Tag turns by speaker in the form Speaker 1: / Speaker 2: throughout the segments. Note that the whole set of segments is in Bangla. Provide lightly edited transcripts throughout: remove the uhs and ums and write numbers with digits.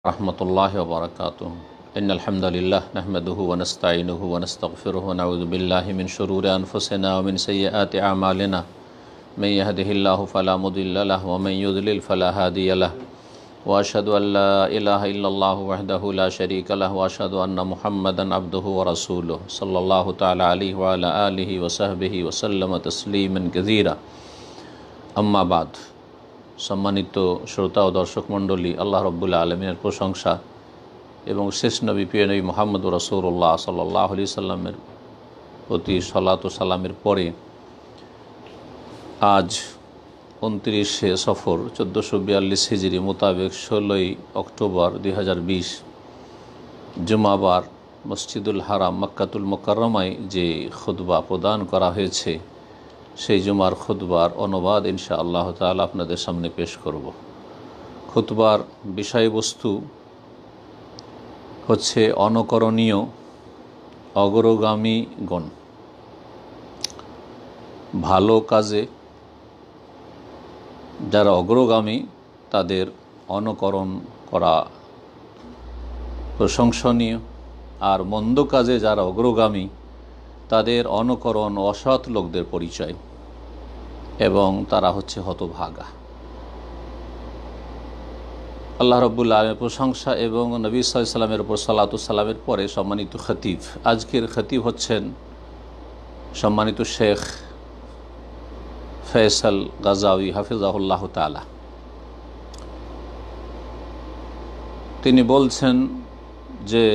Speaker 1: रहमतुल्लाहि व बरकातुहू इन्नल हम्दुलिल्लाह नहमदुहु व नस्तईनुहु व नस्तगफिरुहु व नऊज़ु बिल्लाहि मिन शुरूरि अनफुसिना व मिन सय्यिआति अमालिना मन यहदिहिल्लाहु फला मुदिल्ल लहु व मन युद्लिल फला हादिय लहु व अशहदु अल्ला इलाहा इल्लल्लाहु वहदहु ला शरीका लहु व अशहदु अन्ना मुहम्मदन अब्दुहु व रसूलुहु सल्लल्लाहु तआला अलैहि व अला आलिहि व सहबिहि व सल्लम तस्लीमन कसीरा अम्मा बाद। सम्मानित श्रोता ও দর্শক মণ্ডলী, আল্লাহ রব্বুল আলমিনের প্রশংসা এবং শেষ নবী প্রিয় নবী মুহাম্মদ রাসূলুল্লাহ সাল্লাল্লাহু আলাইহি সাল্লামের প্রতি সালাত ও সালামের পরে আজ 29শে সফর 1442 হিজরি মোতাবেক 16ই অক্টোবর 2020 জুমাবার মসজিদুল হারাম মক্কাতুল মুকাররমায় যে খুতবা প্রদান করা হয়েছে সেই জুমার খুতবার অনুবাদ ইনশাআল্লাহ তাআলা আপনাদের সামনে পেশ করব। খুতবার বিষয়বস্তু হচ্ছে অনুকরণীয় অগ্রগামীগণ। ভালো কাজে যারা অগ্রগামী তাদের অনুকরণ করা প্রশংসনীয়, আর মন্দ কাজে যারা অগ্রগামী তাদের অনুকরণ অসৎ লোকদের পরিচয় এবং তারা হচ্ছে হতভাগা। আল্লাহ রাব্বুল আলামিনের প্রশংসা এবং নবী সাল্লাল্লাহু আলাইহি ওয়াসাল্লামের উপর সালাতু সালামের পরে সম্মানিত খতিব, আজকের খতিব হচ্ছেন সম্মানিত শেখ ফয়সাল গাজাওয়ী হাফিজাহুল্লাহ তাআলা। তিনি বলছেন যে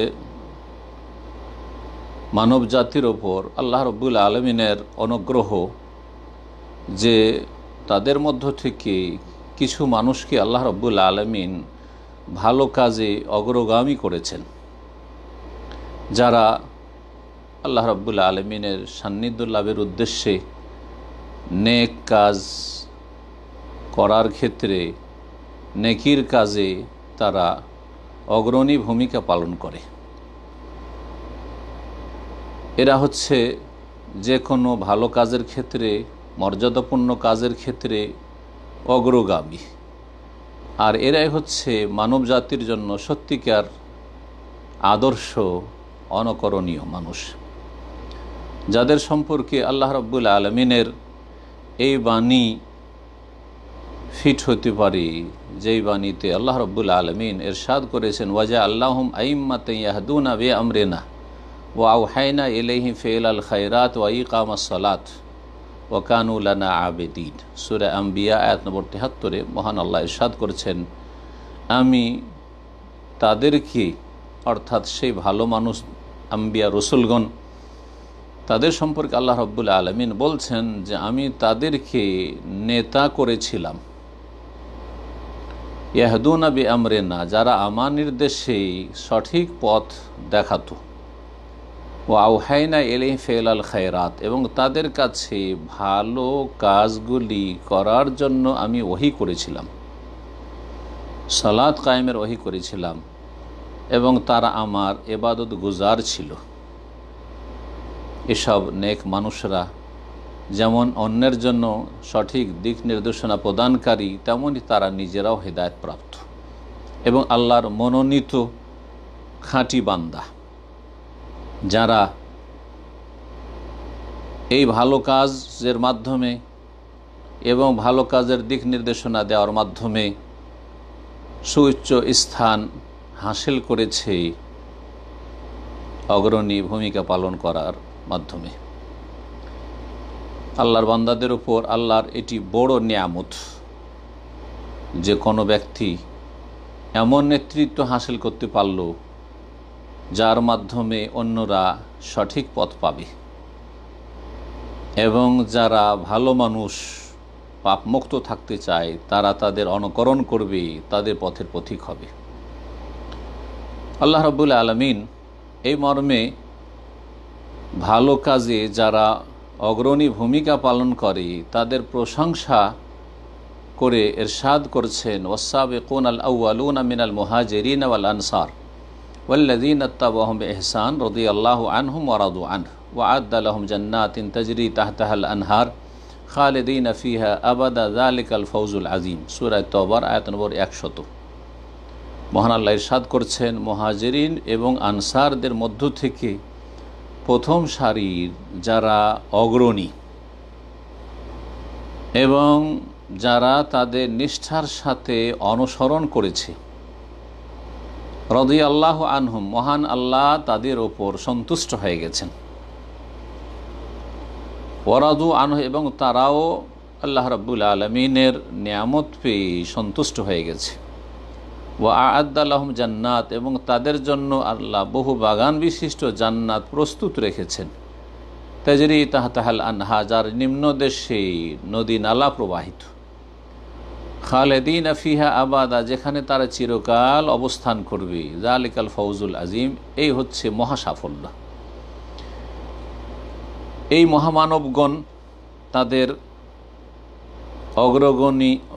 Speaker 1: মানব জাতির ওপর আল্লাহ রাব্বুল আলামিনের অনুগ্রহ যে তাদের মধ্য থেকে কিছু মানুষকে আল্লাহ রাব্বুল আলামিন ভালো কাজে অগ্রগামী করেছেন, যারা আল্লাহ রাব্বুল আলামিনের সান্নিধ্য লাভের উদ্দেশ্যে নেক কাজ করার ক্ষেত্রে নেকির কাজে তারা অগ্রণী ভূমিকা পালন করে। এরা হচ্ছে যে কোনো ভালো কাজের ক্ষেত্রে, মর্যাদাপূর্ণ কাজের ক্ষেত্রে অগ্রগামী, আর এরাই হচ্ছে মানব জাতির জন্য সত্যিকার আদর্শ অনুকরণীয় মানুষ, যাদের সম্পর্কে আল্লাহ রাব্বুল আলামিনের এই বাণী ফিট হতে পারে, যেই বাণীতে আল্লাহ রাব্বুল আলামিন ইরশাদ করেছেন ওয়াজা আল্লাহুম আইম্মাতান ইয়াহদুনা বিআমরিনা ওয়া আওহাইনা ইলাইহিম ফিআল খায়রাত ওয়া ইকামাস সালাত ওয়া কানু লানা আবিদিন। সূরা আম্বিয়া আয়াত নম্বর 73-এ মহান আল্লাহ ইরশাদ করেছেন, আমি তাদেরকে, অর্থাৎ সেই ভালো মানুষ আম্বিয়া রসুলগণ, তাদের সম্পর্কে আল্লাহ রাব্বুল আলামিন বলছেন যে আমি তাদেরকে নেতা করেছিলাম, ইয়াহদুনা বিআমরিনা, যারা আমার নির্দেশে সঠিক পথ দেখাতো, ও আওহাইনা ইলাইহিম ফিআল খায়রাত, এবং তাদের কাছে ভালো কাজগুলি করার জন্য আমি ওহী করেছিলাম, সালাত কায়েমের ওহী করেছিলাম, এবং তারা আমার ইবাদত গুজার ছিল। এসব নেক মানুষরা যেমন অন্যের জন্য সঠিক দিক নির্দেশনা প্রদানকারী, তেমনই তারা নিজেরাও হেদায়েত প্রাপ্ত এবং আল্লাহর মনোনীত খাঁটি বান্দা, যারা এই ভালো কাজের মাধ্যমে এবং ভালো কাজের দিক নির্দেশনা দেওয়ার মাধ্যমে সুউচ্চ স্থান হাসিল করেছে অগ্রণী ভূমিকা পালন করার মাধ্যমে। আল্লাহর বান্দাদের উপর আল্লাহর এটি বড় নিয়ামত যে কোনো ব্যক্তি এমন নেতৃত্ব হাসিল করতে পারল যার মাধ্যমে অন্যরা সঠিক পথ পাবে, এবং যারা ভালো মানুষ পাপমুক্ত থাকতে চায় তারা তাদের অনুকরণ করবে, তাদের পথের পথিক হবে। আল্লাহ রাব্বুল আলামিন এই মর্মে ভালো কাজে যারা অগ্রণী ভূমিকা পালন করে তাদের প্রশংসা করে ইরশাদ করছেন, ওয়াস-সাবিকুনাল আউয়ালুনা মিনাল মুহাজিরিন ওয়াল আনসার ওয়াল্লাযীনা ইত্তাবাউহুম বিইহসান রাদিয়াল্লাহু আনহুম ওয়া রাদু আনহু ওয়া আ'আদ্দা লাহুম জান্নাতিন তাজরি তাহতাহাল আনহার খালিদিনা ফিহা আবাদা যালিকাল ফাওজুল আযীম। সূরা তাওবার আয়াত নম্বর 100। মহান আল্লাহ ইরশাদ করছেন, মুহাজিরিন এবং আনসারদের মধ্য থেকে প্রথম সারির যারা অগ্রণী এবং যারা তাদের নিষ্ঠার সাথে অনুসরণ করেছে, রাদিয়াল্লাহু আনহুম, মহান আল্লাহ তাদের ওপর সন্তুষ্ট হয়ে গেছেন, ওয়ারাদু আনহু, এবং তারাও আল্লাহ রাব্বুল আলামিনের নিয়ামত পেয়ে সন্তুষ্ট হয়ে গেছে, ওয়া আ'আদ্দা লাহুম জান্নাত, এবং তাদের জন্য আল্লাহ বহু বাগান বিশিষ্ট জান্নাত প্রস্তুত রেখেছেন, তাজরি তাহতাহাল আনহার, যার নিম্নদেশে নদী নালা প্রবাহিত, খালেদিন ফিহা আবাদা, যেখানে তারা চিরকাল অবস্থান করবে, যালিকাল ফৌজুল আজিম, এই হচ্ছে মহা সাফল্য। এই মহামানবগণ তাদের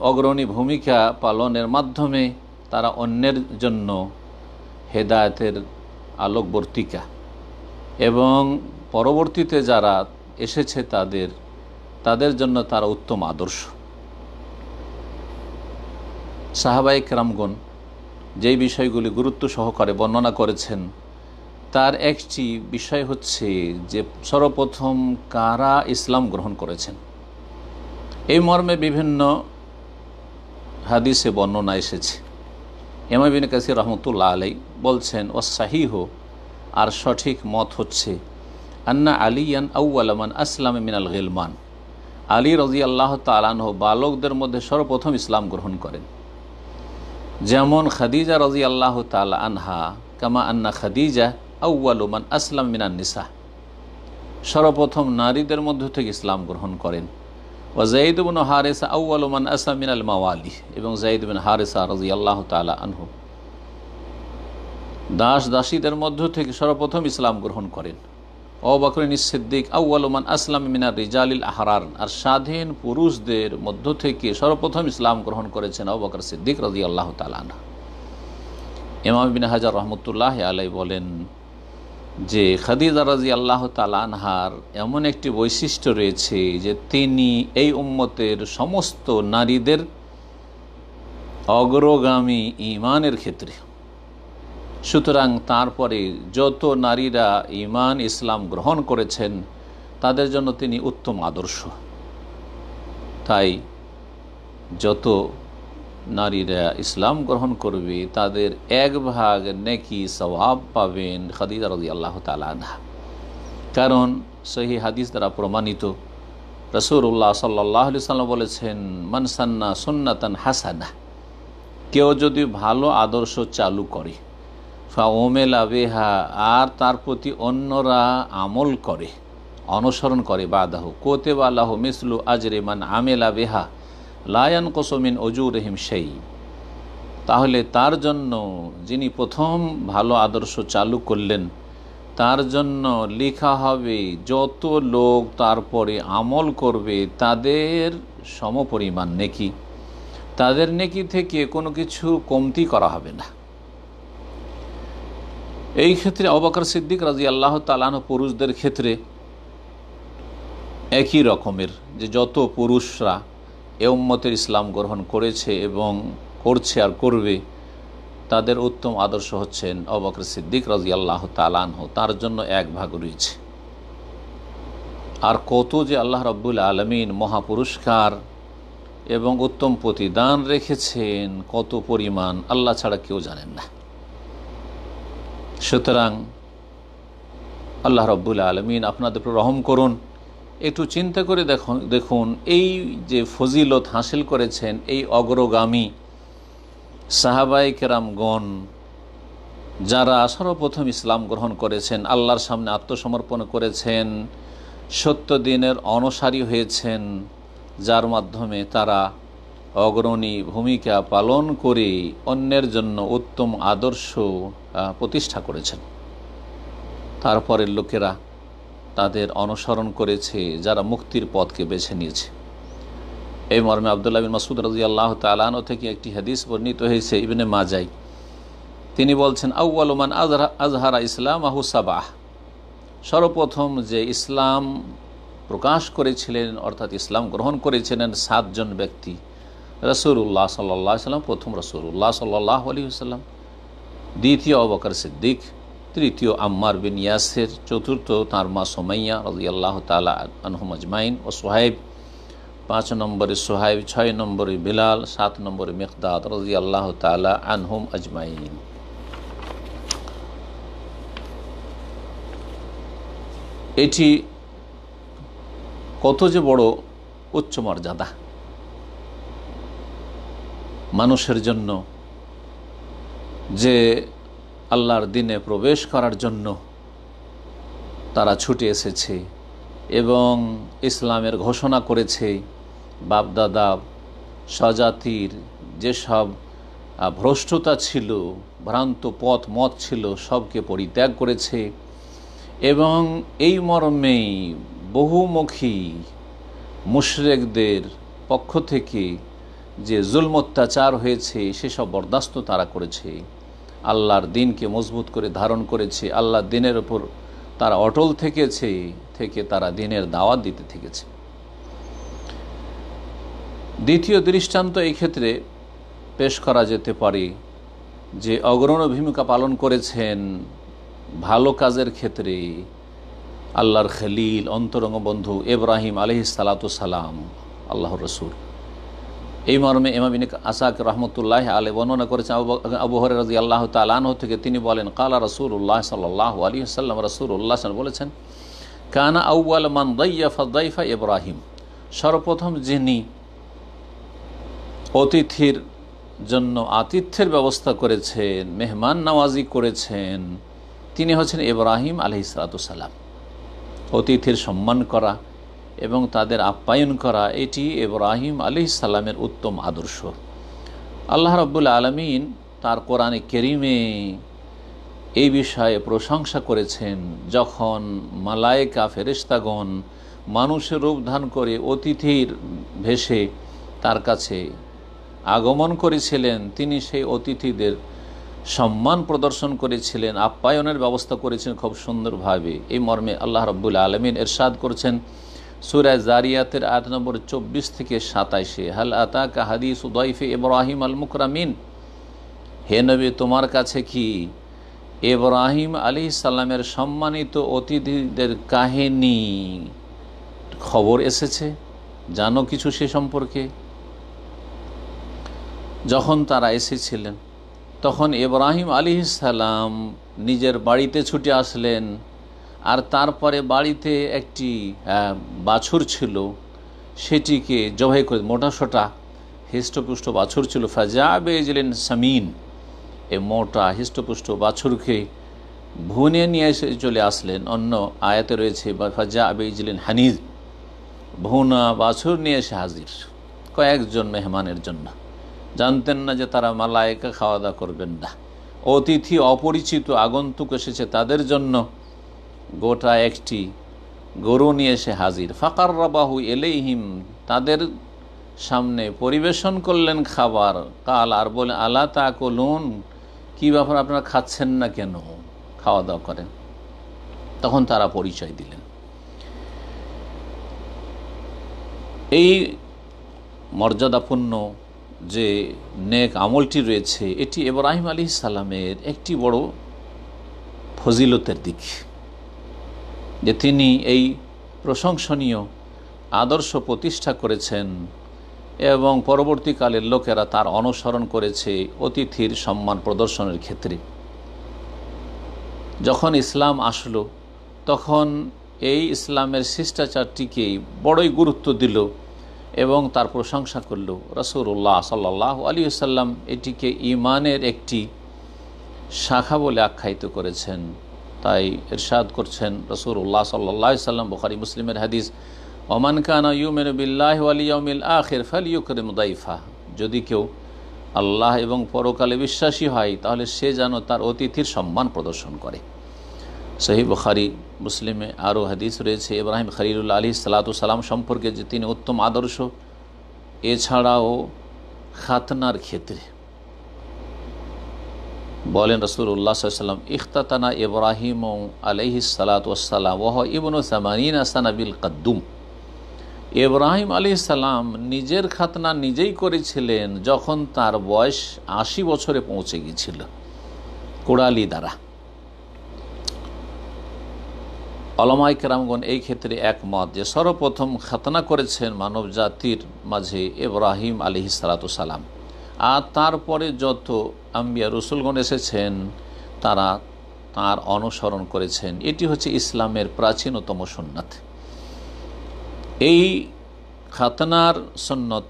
Speaker 1: অগ্রণী ভূমিকা পালনের মাধ্যমে তারা অন্যের জন্য হেদায়েতের আলোকবর্তিকা, এবং পরবর্তীতে যারা এসেছে তাদের জন্য তারা উত্তম আদর্শ। সাহাবায়ে কেরামগণ যেই বিষয়গুলি গুরুত্ব সহকারে বর্ণনা করেছেন, তার একটি বিষয় হচ্ছে যে সর্বপ্রথম কারা ইসলাম গ্রহণ করেছেন। এই মর্মে বিভিন্ন হাদিসে বর্ণনা এসেছে। ইমাম ইবনে কাসির রহমতুল্লাহ আলাই বলছেন, ওয়াসসাহিহ, আর সঠিক মত হচ্ছে, আন্না আলিয়ান আউয়ালা মান আসলামা মিনাল গিলমান, আলী রাদিয়াল্লাহু তাআলা আনহু বালকদের মধ্যে সর্বপ্রথম ইসলাম গ্রহণ করেন। যেমন খাদিজা রাদিয়াল্লাহু তাআলা আনহা, কামা আন্না খাদিজা আউয়ালু মান আসলাম মিনান নিসা, সর্বপ্রথম নারীদের মধ্য থেকে ইসলাম গ্রহণ করেন। ওয়া যায়েদ ইবনে হারিসা আউয়ালু মান আসলাম মিনাল মাওয়ালি, এবং যায়েদ ইবনে হারিসা রাদিয়াল্লাহু তাআলা আনহু দাস দাসীদের মধ্য থেকে সর্বপ্রথম ইসলাম গ্রহণ করেন। আবু বকর সিদ্দিক আউয়ালু মান আসলাম মিনার রিজালিল আহরার, আর স্বাধীন পুরুষদের মধ্য থেকে সর্বপ্রথম ইসলাম গ্রহণ করেছেন আবু বকর সিদ্দিক রাদিয়াল্লাহু তাআলা আনহু। ইমাম ইবনে হাজার রহমতুল্লাহি আলাইহি বলেন যে খাদিজা রাদিয়াল্লাহু তাআলা আনহার এমন একটি বৈশিষ্ট্য রয়েছে যে তিনি এই উম্মতের সমস্ত নারীদের অগ্রগামী ঈমানের ক্ষেত্রে। সুতরাং তারপরে যত নারীরা ঈমান ইসলাম গ্রহণ করেছেন তাদের জন্য তিনি উত্তম আদর্শ। তাই যত নারীরা ইসলাম গ্রহণ করবে তাদের এক ভাগ নেকি সওয়াব পাবেন খাদিজা রাদিয়াল্লাহু তাআলা আনহা। কারণ সহিহ হাদিস দ্বারা প্রমাণিত, রাসূলুল্লাহ সাল্লাল্লাহু আলাইহি ওয়াসাল্লাম বলেছেন, মান সান্না সুন্নাতান হাসানাহ, কেউ যদি ভালো আদর্শ চালু করে, ফাউমেলা বিহা, আর তার প্রতি অন্যরা আমল করে, অনুসরণ করে, বাদাহু কুতিবা লাহু মিসলু আজরি মান আমিলা বিহা লা ইয়ানকুসু মিন উজুরিহিম শাই, তাহলে তার জন্য, যিনি প্রথম ভালো আদর্শ চালু করলেন, তার জন্য লেখা হবে যত লোক তারপরে আমল করবে তাদের সমপরিমাণ নেকি, তাদের নেকি থেকে কোনো কিছু কমতি করা হবে না। এই ক্ষেত্রে আবু বকর সিদ্দিক রাদিয়াল্লাহু তাআলা আনহু পুরুষদের ক্ষেত্রে একই রকমের, যে যত পুরুষরা এ উম্মতের ইসলাম গ্রহণ করেছে এবং করছে আর করবে, তাদের উত্তম আদর্শ হচ্ছেন আবু বকর সিদ্দিক রাদিয়াল্লাহু তাআলা আনহু, তার জন্য এক ভাগ রয়েছে। আর কত যে আল্লাহ রাব্বুল আলামিন মহাপুরস্কার এবং উত্তম প্রতিদান রেখেছেন, কত পরিমাণ, আল্লাহ ছাড়া কেউ জানেন না। সুতরাং আল্লাহ রাব্বুল আলামিন আপনাদের উপর রহম করুন। একটু চিন্তা করে দেখুন এই যে ফজিলত হাসিল করেছেন এই অগ্রগামী সাহাবায়ে কেরামগণ, যারা সর্বপ্রথম ইসলাম গ্রহণ করেছেন, আল্লাহর সামনে আত্মসমর্পণ করেছেন, সত্য দিনের অনুসারী হয়েছেন, যার মাধ্যমে তারা অগ্রণী ভূমিকা পালন করে অন্যের জন্য উত্তম আদর্শ প্রতিষ্ঠা করেছেন। তারপরের লোকেরা তাদের অনুসরণ করেছে, যারা মুক্তির পথকে বেছে নিয়েছে। এই মর্মে আব্দুল্লাহ বিন মাসউদ রাদিয়াল্লাহু তাআলা আনহু থেকে একটি হাদিস বর্ণিত হয়েছে ইবনে মাজাহ। তিনি বলছেন, আউয়ালু মান আজহারা ইসলামাহু সাবাহ, সর্বপ্রথম যে ইসলাম প্রকাশ করেছিলেন অর্থাৎ ইসলাম গ্রহণ করেছিলেন 7 জন ব্যক্তি। রাসূলুল্লাহ সাল্লাল্লাহু আলাইহি ওয়াসাল্লাম প্রথম, রাসূলুল্লাহ সাল্লাল্লাহু আলাইহি ওয়াসাল্লাম, দ্বিতীয় আবু বকর সিদ্দিক, তৃতীয় আম্মার বিন ইয়াসির, চতুর্থ তাঁর মা সুমাইয়া রাদিয়াল্লাহু তাআলা আনহুম আজমাইন ও সোহাইব, 5 নম্বরে সোহাইব, 6 নম্বরে বিলাল, 7 নম্বরে মিকদাদ রাদিয়াল্লাহু তাআলা আনহুম আজমাইন। এটি কত যে বড় উচ্চ মর্যাদা মানুষের জন্য, যে আল্লাহর দিনে প্রবেশ করার জন্য তারা ছুটে এসেছে এবং ইসলামের ঘোষণা করেছে। বাপদাদা স্বজাতির যেসব ভ্রষ্টতা ছিল, ভ্রান্ত পথ মত ছিল, সবকে পরিত্যাগ করেছে এবং এই মর্মেই বহুমুখী মুশরিকদের পক্ষ থেকে যে জুলম অত্যাচার হয়েছে সেসব বরদাস্ত তারা করেছে। আল্লাহর দিনকে মজবুত করে ধারণ করেছে, আল্লাহর দিনের ওপর তারা অটল থেকে তারা দিনের দাওয়াত দিতে থেকেছে। দ্বিতীয় দৃষ্টান্ত এই ক্ষেত্রে পেশ করা যেতে পারে যে অগ্রণী ভূমিকা পালন করেছেন ভালো কাজের ক্ষেত্রে আল্লাহর খলিল অন্তরঙ্গ বন্ধু ইব্রাহিম আলাইহিস সালাতু সালাম, আল্লাহর রসুল। এই মর্মে ইমাম ইবনে আসাক রহমতুল্লাহ আলাইহি বর্ণনা করেছেন আবু হুরায়রা রাদিয়াল্লাহু তাআলা আনহু থেকে, তিনি বলেন কালা রাসূলুল্লাহ সাল্লাল্লাহু আলাইহি ওয়াসাল্লাম, রাসূলুল্লাহ সাল্লাল্লাহু বলেছেন কানা আউয়াল মান দাইয়াফা দাইফা ইব্রাহিম, সর্বপ্রথম যিনি অতিথির জন্য আতিথ্যের ব্যবস্থা করেছেন, মেহমান নওয়াজি করেছেন, তিনি হচ্ছেন ইব্রাহিম আলাইহিস সালাতু সালাম। অতিথির সম্মান করা এবং তাদের আপ্যায়ন করা এটি ইব্রাহিম আলাইহিস সালামের উত্তম আদর্শ। আল্লাহ রাব্বুল আলামিন তার কোরআনে কারীমে এই বিষয়ে প্রশংসা করেছেন, যখন মালায়েকা ফেরেশতাগণ মানুষের রূপ ধারণ করে অতিথির ভেষে তার কাছে আগমন করেছিলেন, তিনি সেই অতিথিদের সম্মান প্রদর্শন করেছিলেন, আপ্যায়নের ব্যবস্থা করেছেন খুব সুন্দরভাবে। এই মর্মে আল্লাহ রাব্বুল আলামিন ইরশাদ করেছেন সূরা জারিয়াতের আয়াত নম্বর 24 থেকে 27, হাল আতাকা হাদিসু দাইফি ইব্রাহিম আল মুকরামিন, হে নবী তোমার কাছে কি ইব্রাহিম আলাইহিস সালামের সম্মানিত অতিথিদের কাহিনী খবর এসেছে, জানো কিছু সে সম্পর্কে? যখন তারা এসেছিলেন তখন ইব্রাহিম আলাইহিস সালাম নিজের বাড়িতে ছুটে আসলেন, আর তারপরে বাড়িতে একটি বাছুর ছিল, সেটিকে জবাই করে, মোটাসোটা হৃষ্টপুষ্ট বাছুর ছিল, ফাজা বেজলেন সামিন, এ মোটা হৃষ্টপুষ্ট বাছুরকে ভুনে নিয়ে এসে চলে আসলেন। অন্য আয়াতে রয়েছে ফাজা বেজলেন হানিজ, ভুনা বাছুর নিয়ে এসে হাজির কয়েকজন মেহমানের জন্য। জানতেন না যে তারা মালায়েকা খাওয়া দাওয়া করবেন না, অতিথি অপরিচিত আগন্তুক এসেছে তাদের জন্য গোটা একটি গরু নিয়ে এসে হাজির। ফাকাররাবাহু ইলাইহিম, তাদের সামনে পরিবেশন করলেন খাবার। কাল, আর বলে আলা তাকুলুন, কী ব্যাপার আপনারা খাচ্ছেন না কেন, খাওয়া দাওয়া করেন। তখন তারা পরিচয় দিলেন। এই মর্যাদাপূর্ণ যে নেক আমলটি রয়েছে, এটি ইব্রাহিম আলাইহিস সালামের একটি বড় ফজিলতের দিক, যে তিনি এই প্রশংসনীয় আদর্শ প্রতিষ্ঠা করেছেন এবং পরবর্তীকালের লোকেরা তার অনুসরণ করেছে অতিথির সম্মান প্রদর্শনের ক্ষেত্রে। যখন ইসলাম আসলো তখন এই ইসলামের শিষ্টাচারটিকে বড়ই গুরুত্ব দিল এবং তার প্রশংসা করল। রাসূলুল্লাহ সাল্লাল্লাহু আলাইহি ওয়াসাল্লাম এটিকে ঈমানের একটি শাখা বলে আখ্যায়িত করেছেন। তাই ইরশাদ করছেন রাসূলুল্লাহ সাল্লাল্লাহু আলাইহি ওয়াসাল্লাম, বুখারী মুসলিমের হাদিস, ওমান কানা ইউমিনু বিল্লাহি ওয়াল ইয়াউমিল আখির ফালইউকরিম দাইফা, যদি কেউ আল্লাহ এবং পরকালে বিশ্বাসী হয় তাহলে সে যেন তার অতিথির সম্মান প্রদর্শন করে। সহিহ বুখারী মুসলিমে আরও হাদিস রয়েছে ইব্রাহিম খলিলুল্লাহ আলাইহিস সালাতু সালাম সম্পর্কে, যে তিনি উত্তম আদর্শ। এছাড়াও খাতনার ক্ষেত্রে বলেন রাসূলুল্লাহ সাল্লাল্লাহু আলাইহি ওয়াসাল্লাম, ইখতাতানা ইব্রাহিম আলাইহিস সালাতু ওয়াসসালাম ওয়া হুয়া ইবনু 80 সানা বিল কদ্দুম, ইব্রাহিম আলাইহিস সালাম নিজের খাতনা নিজেই করেছিলেন যখন তার বয়স 80 বছরে পৌঁছে গিয়েছিল। কোড়ালি দ্বারা। ওলামায়ে কেরামগণ এই ক্ষেত্রে একমত যে সর্বপ্রথম খাতনা করেছেন মানব জাতির মাঝে ইব্রাহিম আলাইহিসসালাতু সালাম, আর তারপরে যত আম্বিয়া রসুলগণ এসেছেন তারা তার অনুসরণ করেছেন। এটি হচ্ছে ইসলামের প্রাচীনতম সুন্নাত। এই খাতনার সুন্নত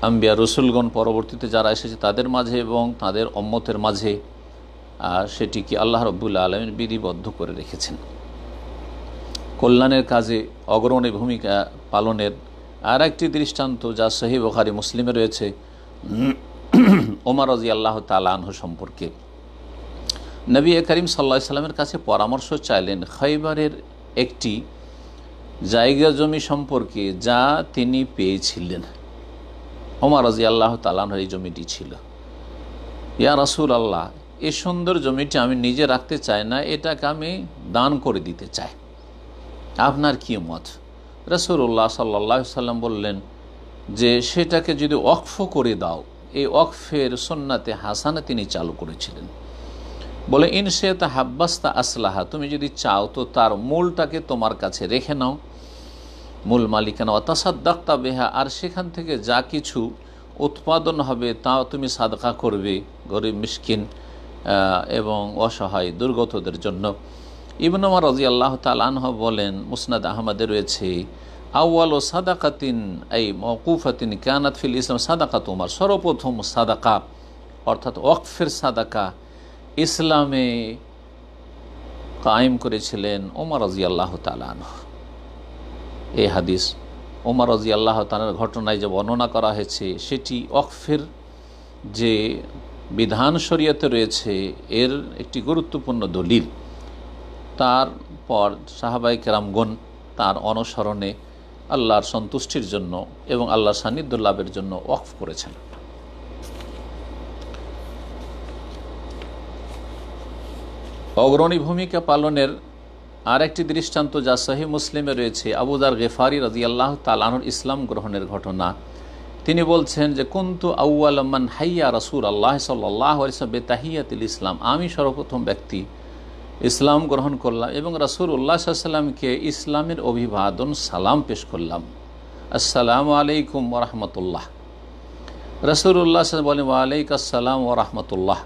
Speaker 1: আম্বিয়া রসুলগণ পরবর্তীতে যারা এসেছে তাদের মাঝে এবং তাদের উম্মতের মাঝে সেটিকে আল্লাহ রাব্বুল আলামিন বিধিবদ্ধ করে রেখেছেন। কল্যাণের কাজে অগ্রণী ভূমিকা পালনের আর একটি দৃষ্টান্ত যা সহিহ বুখারী মুসলিমে রয়েছে ওমর রাদিয়াল্লাহু তাআলা আনহু সম্পর্কে। নবী করিম সাল্লাল্লাহু আলাইহি সাল্লামের কাছে পরামর্শ চাইলেন খৈবরের একটি জায়গা জমি সম্পর্কে যা তিনি পেয়েছিলেন। ওমর রাদিয়াল্লাহু তাআলা আনহুর এই জমিটি ছিল। ইয়া রাসূলুল্লাহ, এই সুন্দর জমিটি আমি নিজে রাখতে চাই না, এটাকে আমি দান করে দিতে চাই, আপনার কি মত? রাসূলুল্লাহ সাল্লাল্লাহু আলাইহি সাল্লাম বললেন যে সেটাকে যদি ওয়াকফ করে দাও। এই ওয়াকফের সুন্নাতে হাসানা তিনি চালু করেছিলেন। বলে ইনশাআতা হাব্বাস্তা আসলাহা, তুমি যদি চাও তো তার মূলটাকে তোমার কাছে রেখে নাও, মূল মালিকানা, ওয়া তাসাদ্দাকতা বিহা, আর সেখান থেকে যা কিছু উৎপাদন হবে তাও তুমি সাদকা করবে গরিব মিসকিন এবং অসহায় দুর্গতদের জন্য। ইবনে ওমর রাদিয়াল্লাহু তাআলা আনহু বলেন, মুসনাদ আহমদে রয়েছে, আউয়ালু সাদাকাতিন আই মাওকুফাতিন কানাত ফিল ইসলাম সাদাকাত উমর, সর্বপ্রথম সাদাকা অর্থাৎ ওয়াকফের সাদাকা ইসলামে কায়েম করেছিলেন ওমর রাদিয়াল্লাহু তাআলা আনহু। এই হাদিস ওমর রাদিয়াল্লাহু তাআলার ঘটনায় যে বর্ণনা করা হয়েছে সেটি ওয়াকফের যে বিধান শরীয়তে রয়েছে এর একটি গুরুত্বপূর্ণ দলিল। তারপর সাহাবায়ে কেরামগণ তার অনুসরণে আল্লাহর সন্তুষ্টির জন্য এবং আল্লাহর সান্নিধ্য লাভের জন্য ওয়াকফ করেছেন। অগ্রণী ভূমিকা পালনের আর একটি দৃষ্টান্ত যা সহিহ মুসলিমে রয়েছে, আবু যার গিফারি রাদিয়াল্লাহু তাআলা আনহুর ইসলাম গ্রহণের ঘটনা। তিনি বলছেন যে কুনতু আউয়াল মান হাইয়া রাসূলুল্লাহ সাল্লাল্লাহু আলাইহি ওয়াসাল্লাম বিতাহিয়াতিল ইসলাম, আমি সর্বপ্রথম ব্যক্তি ইসলাম গ্রহণ করলাম এবং রাসূলুল্লাহ সাল্লাল্লাহু আলাইহি ওয়াসাল্লামকে ইসলামের অভিবাদন সালাম পেশ করলাম, আসসালামু আলাইকুম ওয়া রাহমাতুল্লাহ। রাসূলুল্লাহ সাল্লাল্লাহু আলাইহি ওয়াসাল্লাম বলেন, ওয়া আলাইকুস সালাম ওয়া রাহমাতুল্লাহ,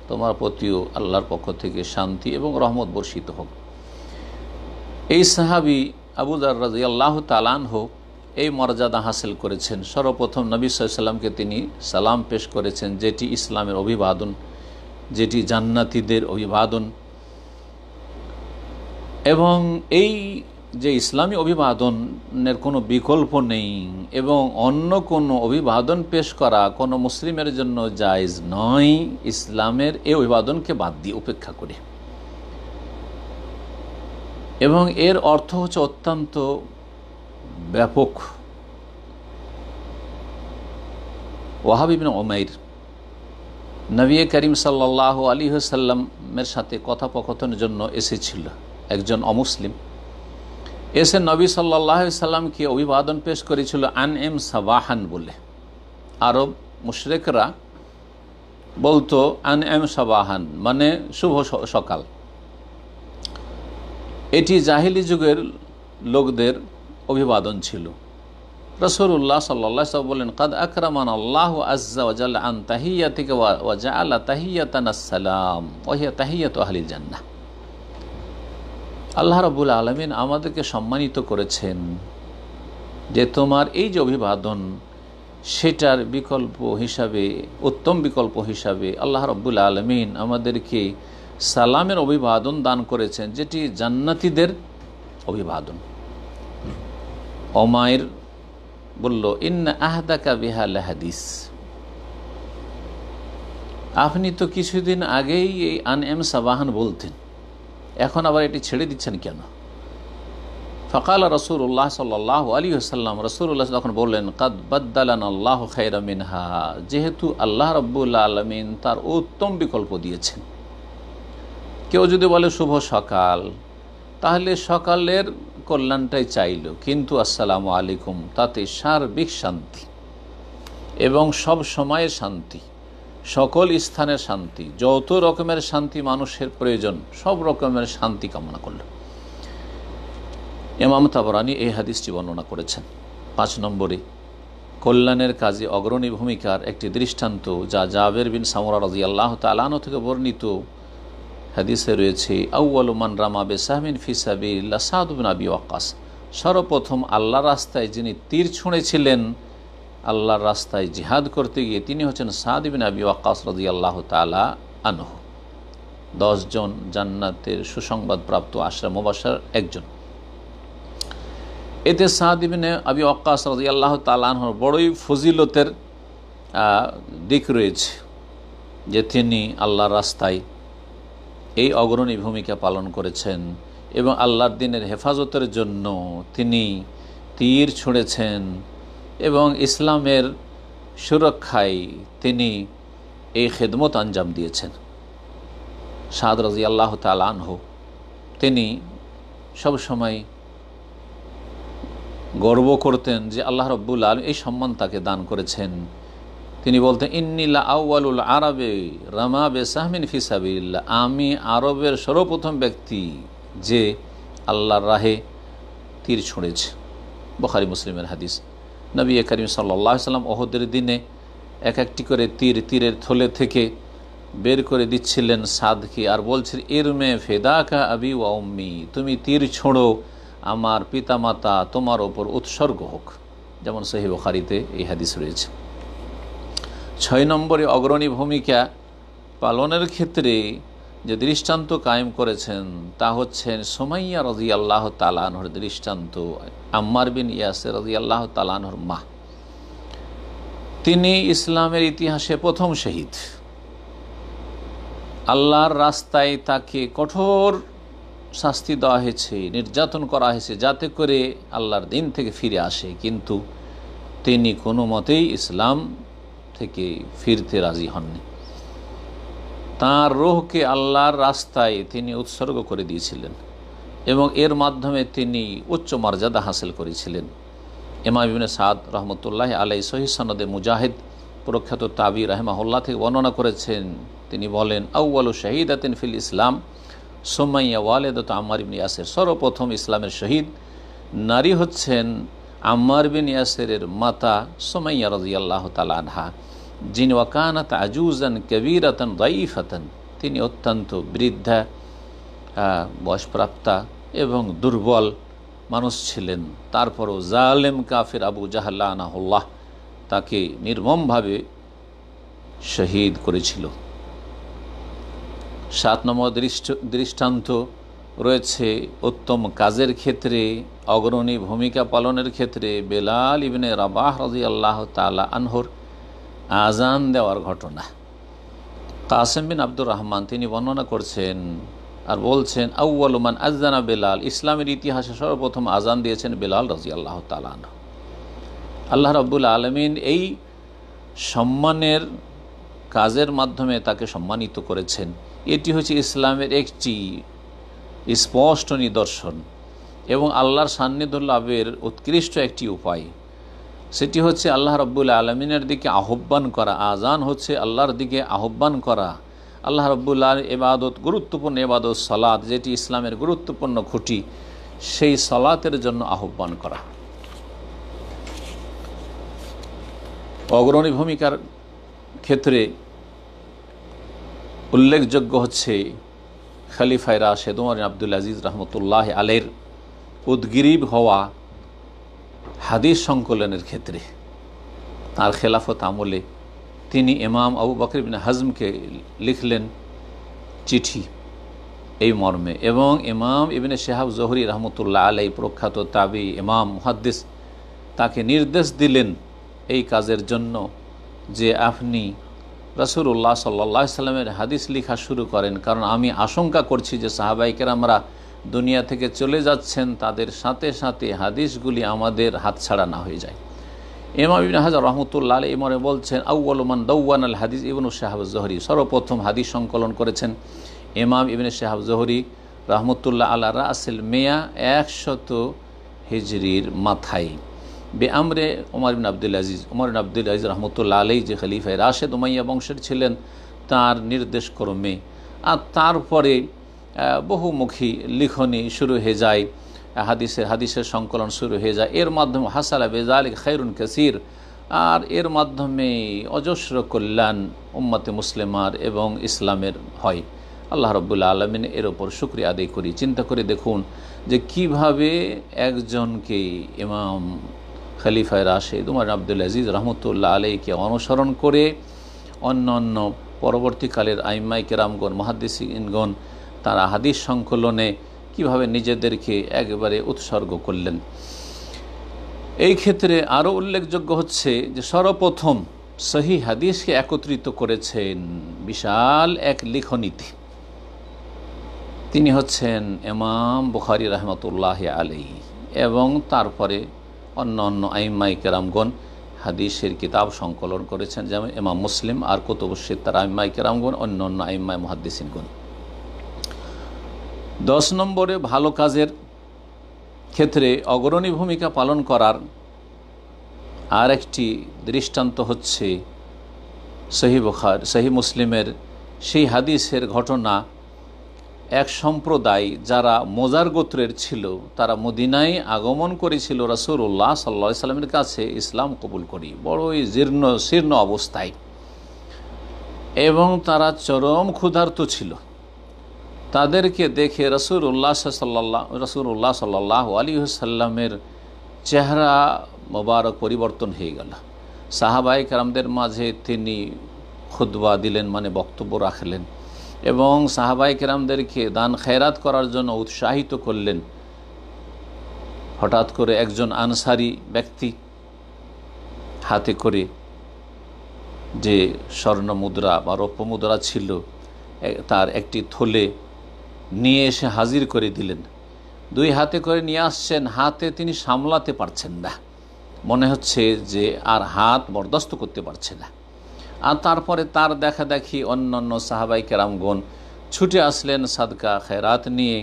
Speaker 1: তোমার প্রতিও আল্লাহর পক্ষ থেকে শান্তি এবং রহমত বর্ষিত হোক। এই সাহাবী আবু যার রাদিয়াল্লাহু তাআলা আনহু এই মর্যাদা হাসিল করেছেন। সর্বপ্রথম নবী সাল্লাল্লাহু আলাইহি ওয়াসাল্লামকে তিনি সালাম পেশ করেছেন, যেটি ইসলামের অভিবাদন, যেটি জান্নাতীদের অভিবাদন। এবং এই যে ইসলামী অভিবাদনের কোনো বিকল্প নেই এবং অন্য কোনো অভিবাদন পেশ করা কোনো মুসলিমের জন্য জায়েজ নয়, ইসলামের এই অভিবাদনকে বাদ দিয়ে উপেক্ষা করে। এবং এর অর্থ হচ্ছে অত্যন্ত ব্যাপক। ওয়াহাব ইবনে উমাইর নবী করিম সাল্লাল্লাহু আলাইহি ওয়াসাল্লামের সাথে কথোপকথনের জন্য এসেছিল। একজন অমুসলিম এসে নবী সাল্লাল্লাহু আলাইহি ওয়াসাল্লামকে অভিবাদন পেশ করেছিল আনএম সাবাহান বলে। আরব মুশরিকরা বলতো আনএম সাবাহান মানে শুভ সকাল। এটি জাহিলি যুগের লোকদের অভিবাদন ছিল। রাসূলুল্লাহ সাল্লাল্লাহু আলাইহি ওয়াসাল্লাম বলেন, কাদ আকরামানা আল্লাহু আযজা ওয়া জাল্লা আন তাহিয়াতিকা ওয়া জাআলা তাহিয়াতানা আসসালাম ওয়া হিয়া তাহিয়াতু আহলিল জান্নাহ। আল্লাহ রাব্বুল আলামিন আমাদেরকে সম্মানিত করেছেন যে তোমার এই যে অভিবাদন সেটার বিকল্প হিসাবে, উত্তম বিকল্প হিসাবে আল্লাহ রাব্বুল আলামিন আমাদেরকে সালামের অভিবাদন দান করেছেন, যেটি জান্নাতীদের অভিবাদন। ওমাইর বলল, ইন্না আহদাকা বিহা লাহাদিস, আপনি তো কিছুদিন আগেই এই আনএম সাবাহান বলতেন, এখন আবার এটি ছেড়ে দিচ্ছেন কেন? ফাকাল রাসূলুল্লাহ সাল্লাল্লাহু আলাইহি ওয়াসাল্লাম, রাসূলুল্লাহ তখন বললেন, কাদ বাদদালানা আল্লাহু খায়রা মিনহা, যেহেতু আল্লাহ রাব্বুল আলামিন তার উত্তম বিকল্প দিয়েছেন। কেউ যদি বলে শুভ সকাল, তাহলে সকালের কল্যাণটাই চাইল, কিন্তু আসসালামু আলাইকুম তাতে সার্বিক শান্তি এবং সব সময়ের শান্তি, সকল স্থানের শান্তি, যত রকমের শান্তি মানুষের প্রয়োজন সব রকমের শান্তি কামনা করল। ইমাম তাবরানী এই হাদিসটি বর্ণনা করেছেন। 5 নম্বরে কল্যাণের কাজে অগ্রণী ভূমিকার একটি দৃষ্টান্ত যা জাবের বিন সামুরা রাদিয়াল্লাহু তাআলা আনহু থেকে বর্ণিত হাদিসে রয়েছে, আউয়ালু মান রামা বিসাহমিন ফি সাবিলিল্লাহ সাদ বিন আবি ওয়াক্কাস। সর্বপ্রথম আল্লাহর রাস্তায় যিনি তীর ছুঁড়েছিলেন আল্লাহর রাস্তায় জিহাদ করতে গিয়ে তিনি হচ্ছেন সাদ বিন আবি ওয়াক্কাস রাদিয়াল্লাহু তাআলা আনহু। 10 জন জান্নাতের সুসংবাদপ্রাপ্ত আশরা মুবাশশার একজন। এতে সাদ ইবনে আবি ওয়াক্কাস রাদিয়াল্লাহু তাআলা আনহুর বড়ই ফজিলতের দিক রয়েছে যে তিনি আল্লাহর রাস্তায় এই অগ্রণী ভূমিকা পালন করেছেন এবং আল্লাহর দ্বীনের হেফাজতের জন্য তিনি তীর ছুঁড়েছেন এবং ইসলামের সুরক্ষায় তিনি এই খেদমত আঞ্জাম দিয়েছেন। সাদ রাদিয়াল্লাহু তাআলা আনহু তিনি সবসময় গর্ব করতেন যে আল্লাহ রাব্বুল আলামিন এই সম্মান তাকে দান করেছেন। তিনি বলতেন, ইন্নী লা আউয়ালুল আরাবে রামা বিসাহমিন ফি সাবিলিল্লাহ, আমি আরবের সর্বপ্রথম ব্যক্তি যে আল্লাহর রাহে তীর ছুঁড়েছে। বুখারী মুসলিমের হাদিস। নবী করিম সাল্লাল্লাহু আলাইহি ওয়াসাল্লাম ওহদের দিনে এক একটি করে তীরের থলে থেকে বের করে দিচ্ছিলেন সাদকে আর বলছেন, ইরমে ফিদাকা আবি ওয়া উম্মি, তুমি তীর ছোঁড়ো, আমার পিতামাতা তোমার ওপর উৎসর্গ হোক। যেমন সহিহ বুখারীতে এই হাদিস রয়েছে। 6 নম্বরে অগ্রণী ভূমিকা পালনের ক্ষেত্রে যে দৃষ্টান্ত কায়েম করেছেন তা হচ্ছেন সুমাইয়া রাদিয়াল্লাহু তাআলা আনহার দৃষ্টান্ত। আম্মার বিন ইয়াসির রাদিয়াল্লাহু তাআলা আনহার মা, তিনি ইসলামের ইতিহাসে প্রথম শহীদ। আল্লাহর রাস্তায় তাকে কঠোর শাস্তি দেওয়া হয়েছে, নির্যাতন করা হয়েছে যাতে করে আল্লাহর দিন থেকে ফিরে আসে, কিন্তু তিনি কোনো মতেই ইসলাম থেকে ফিরতে রাজি হননি। তাঁর রূহকে আল্লাহর রাস্তায় তিনি উৎসর্গ করে দিয়েছিলেন এবং এর মাধ্যমে তিনি উচ্চ মর্যাদা হাসিল করেছিলেন। ইমাম ইবনে সাদ রহমতুল্লাহ আলাইহি সহিহ সনদে মুজাহিদ প্রখ্যাত তাবি রাহিমাহুল্লাহ থেকে বর্ণনা করেছেন, তিনি বলেন, আউয়ালু শাহিদাতিন ফিল ইসলাম সুমাইয়া ওয়ালিদাতু আম্মার বিন ইয়াসির, সর্বপ্রথম ইসলামের শহীদ নারী হচ্ছেন আম্মার বিন ইয়াসিরের মাতা সুমাইয়া রাদিয়াল্লাহু তাআলা আনহা, যিনি ওয়াকানাত আজুজান কবীরাতান দাইফাতান, তিনি অত্যন্ত বৃদ্ধা, বয়সপ্রাপ্তা এবং দুর্বল মানুষ ছিলেন। তারপরও জালেম কাফির আবু জাহল লানাহুল্লাহ তাকে নির্মমভাবে শহীদ করেছিল। 7 নম্বর দৃষ্টান্ত রয়েছে উত্তম কাজের ক্ষেত্রে অগ্রণী ভূমিকা পালনের ক্ষেত্রে বেলাল ইবনে রাবাহ রাদিয়াল্লাহু তাআলা আনহুর আজান দেওয়ার ঘটনা। কাসেম বিন আব্দুর রহমান তিনি বর্ণনা করছেন আর বলছেন, আউয়ালু মান আযানা বেলাল, ইসলামের ইতিহাসে সর্বপ্রথম আজান দিয়েছেন বেলাল রাদিয়াল্লাহু তাআলা আনহু। আল্লাহ রাব্বুল আলামিন এই সম্মানের কাজের মাধ্যমে তাকে সম্মানিত করেছেন। এটি হচ্ছে ইসলামের একটি স্পষ্ট নিদর্শন এবং আল্লাহর সান্নিধ্য লাভের উৎকৃষ্ট একটি উপায়। সেটি হচ্ছে আল্লাহ রাব্বুল আলামিনের দিকে আহ্বান করা। আজান হচ্ছে আল্লাহর দিকে আহ্বান করা। আল্লাহ রাব্বুল আলামিন ইবাদত, গুরুত্বপূর্ণ ইবাদত সালাত, যেটি ইসলামের গুরুত্বপূর্ণ খুঁটি, সেই সালাতের জন্য আহ্বান করা। অগ্রণী ভূমিকার ক্ষেত্রে উল্লেখযোগ্য হচ্ছে খলিফায়ে রাশেদ ওমর ইবনে আব্দুল আজিজ রহমতুল্লাহ আলাইহির উদ্গ্রীব হওয়া হাদিস সংকলনের ক্ষেত্রে। তার খেলাফত আমলে তিনি ইমাম আবু বকর ইবনে হাজমকে লিখলেন চিঠি এই মর্মে, এবং ইমাম ইবনে শিহাব জোহরি রহমতুল্লাহ আলাইহি প্রখ্যাত তাবি ইমাম মুহাদ্দিস তাকে নির্দেশ দিলেন এই কাজের জন্য যে আপনি রাসূলুল্লাহ সাল্লাল্লাহু আলাইহি সাল্লামের হাদিস লেখা শুরু করেন, কারণ আমি আশঙ্কা করছি যে সাহাবায়ে কেরামরা দুনিয়া থেকে চলে যাচ্ছেন, তাদের সাথে সাথে হাদিসগুলি আমাদের হাতছাড়া না হয়ে যায়। ইমাম ইবনে হাজার রহমতুল্লাহ আলাইহি মরে বলছেন, আউয়ালু মান দাওয়ানাল হাদিস ইবনু শিহাব জোহরি, সর্বপ্রথম হাদিস সংকলন করেছেন ইমাম ইবনে শিহাব জোহরি রহমতুল্লাহ আলা রাসিল মিয়া 100 হিজরির মাথায়। বেআমরে ওমর বিন আব্দুল আজিজ, ওমর বিন আব্দুল আজিজ রহমতুল্লাহ আলাই যে খলিফায় রাশেদ উমাইয়া বংশের ছিলেন, তার নির্দেশক্রমে। আর তারপরে বহুমুখী লিখনি শুরু হয়ে যায়, হাদিসের সংকলন শুরু হয়ে যায়। এর মাধ্যমে হাসালা বেজালিক খায়রুন কাসীর, আর এর মাধ্যমে অজস্র কল্যাণ উম্মতে মুসলিমার এবং ইসলামের হয়। আল্লাহ রাব্বুল আলামিন এর ওপর শুকরিয়া আদায় করি। চিন্তা করে দেখুন যে কিভাবে একজনকে ইমাম খলিফায়ে রাশেদ উমর আব্দুল আজিজ রহমতুল্লাহ আলাইকে অনুসরণ করে অন্যান্য পরবর্তীকালের আইম্মায়ে কেরামগণ, মুহাদ্দিসিনগণ তারা হাদিস সংকলনে কিভাবে নিজেদেরকে একেবারে উৎসর্গ করলেন। এই ক্ষেত্রে আরও উল্লেখযোগ্য হচ্ছে যে সর্বপ্রথম সহিহ হাদিসকে একত্রিত করেছেন বিশাল এক লিখনীতে, তিনি হচ্ছেন ইমাম বুখারী রাহমাতুল্লাহি আলাইহি। এবং তারপরে অন্য অন্য আইম্মায়ে কেরামগণ হাদিসের কিতাব সংকলন করেছেন, যেমন ইমাম মুসলিম আর কুতুবুস সিত্তার আইম্মায়ে কেরামগণ, অন্য অন্য আইম্মায়ে মুহাদ্দিসিনগণ। 10 নম্বরে ভালো কাজের ক্ষেত্রে অগ্রণী ভূমিকা পালন করার আর একটি দৃষ্টান্ত হচ্ছে সহিহ মুসলিমের সেই হাদিসের ঘটনা। এক সম্প্রদায় যারা মোজার গোত্রের ছিল, তারা মদিনায় আগমন করেছিল রাসূলুল্লাহ সাল্লাল্লাহু আলাইহি সাল্লামের কাছে ইসলাম কবুল করি, বড়ই শীর্ণ অবস্থায়, এবং তারা চরম ক্ষুধার্ত ছিল। তাদেরকে দেখে রাসূলুল্লাহ সাল্লাল্লাহু আলাইহি ওয়াসাল্লামের চেহারা মোবারক পরিবর্তন হয়ে গেল। সাহাবায়ে কেরামদের মাঝে তিনি খুতবা দিলেন, মানে বক্তব্য রাখলেন, এবং সাহাবায়ে কেরামদেরকে দান খেরাত করার জন্য উৎসাহিত করলেন। হঠাৎ করে একজন আনসারি ব্যক্তি হাতে করে যে স্বর্ণ মুদ্রা বা রৌপ্য মুদ্রা ছিল তার একটি থলে নিয়ে এসে হাজির করে দিলেন। 2 হাতে করে নিয়ে আসছেন, হাতে তিনি সামলাতে পারছেন না, মনে হচ্ছে যে আর হাত বরদাস্ত করতে পারছে না। আর তারপরে তার দেখা দেখি অন্যান্য সাহাবায়ে কেরামগণ ছুটে আসলেন সাদকা খেরাত নিয়ে,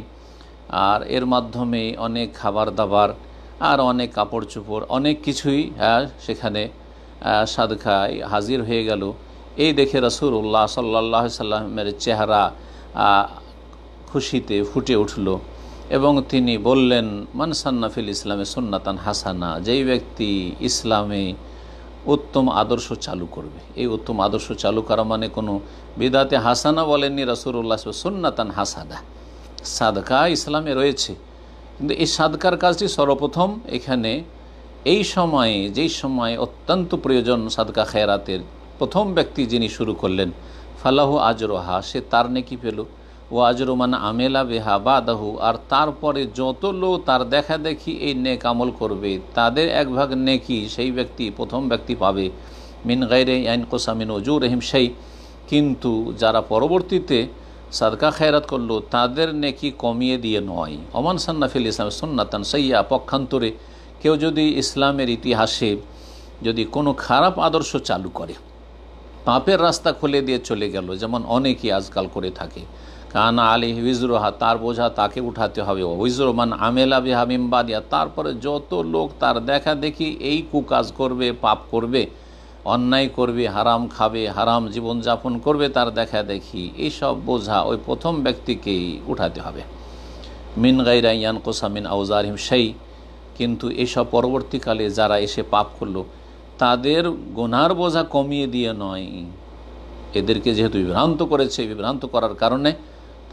Speaker 1: আর এর মাধ্যমে অনেক খাবার দাবার আর অনেক কাপড় চোপড় অনেক কিছুই সেখানে সাদকায় হাজির হয়ে গেল। এই দেখে রাসূলুল্লাহ সাল্লাল্লাহু আলাইহি সাল্লামের চেহারা খুশিতে ফুটে উঠল, এবং তিনি বললেন, মান সান্না ফিল ইসলামে সুন্নাতান হাসানা, যেই ব্যক্তি ইসলামে উত্তম আদর্শ চালু করবে। এই উত্তম আদর্শ চালু করা মানে কোনো বিদাতে হাসানা বলেননি রাসূলুল্লাহ, সুন্নাতান হাসানা। সাদকা ইসলামে রয়েছে, কিন্তু এই সাদকার কাজটি সর্বপ্রথম এখানে যেই সময় অত্যন্ত প্রয়োজন সাদকা খেরাতের, প্রথম ব্যক্তি যিনি শুরু করলেন, ফালাহু আজরুহা, সে তার নেকি পেল, ও আজরু মান আমেলা বিহা বাদাহু, আর তারপরে যত লোক তার দেখা দেখি এই নেক আমল করবে তাদের 1 ভাগ নেকি সেই ব্যক্তি প্রথম ব্যক্তি পাবে। মিন গায়রি ইয়ানকুসা মিন উজুরিহিম শাই, কিন্তু যারা পরবর্তীতে সাদকা খেরাত করলো তাদের নেকি কমিয়ে দিয়ে নয়। ওমান সান্না ফিল ইসলাম সুন্নাতান সাইয়্যা, পক্ষান্তরে কেউ যদি ইসলামের ইতিহাসে যদি কোনো খারাপ আদর্শ চালু করে, পাপের রাস্তা খুলে দিয়ে চলে গেল, যেমন অনেকেই আজকাল করে থাকে, কানা আলাইহি উযরুহা, তার বোঝা তাকে উঠাতে হবে, উযরু মান আমেলা বিহা মিন বাদিয়া, তারপরে যত লোক তার দেখা দেখি এই কুকাজ করবে, পাপ করবে, অন্যায় করবে, হারাম খাবে, হারাম জীবনযাপন করবে, তার দেখা দেখি এইসব বোঝা ওই প্রথম ব্যক্তিকেই উঠাতে হবে। মিন গায়রি ইয়ানকুসা মিন আওজারিহিম শাই, কিন্তু এইসব পরবর্তীকালে যারা এসে পাপ করলো তাদের গুনার বোঝা কমিয়ে দিয়ে নয়। এদেরকে যেহেতু বিভ্রান্ত করেছে, বিভ্রান্ত করার কারণে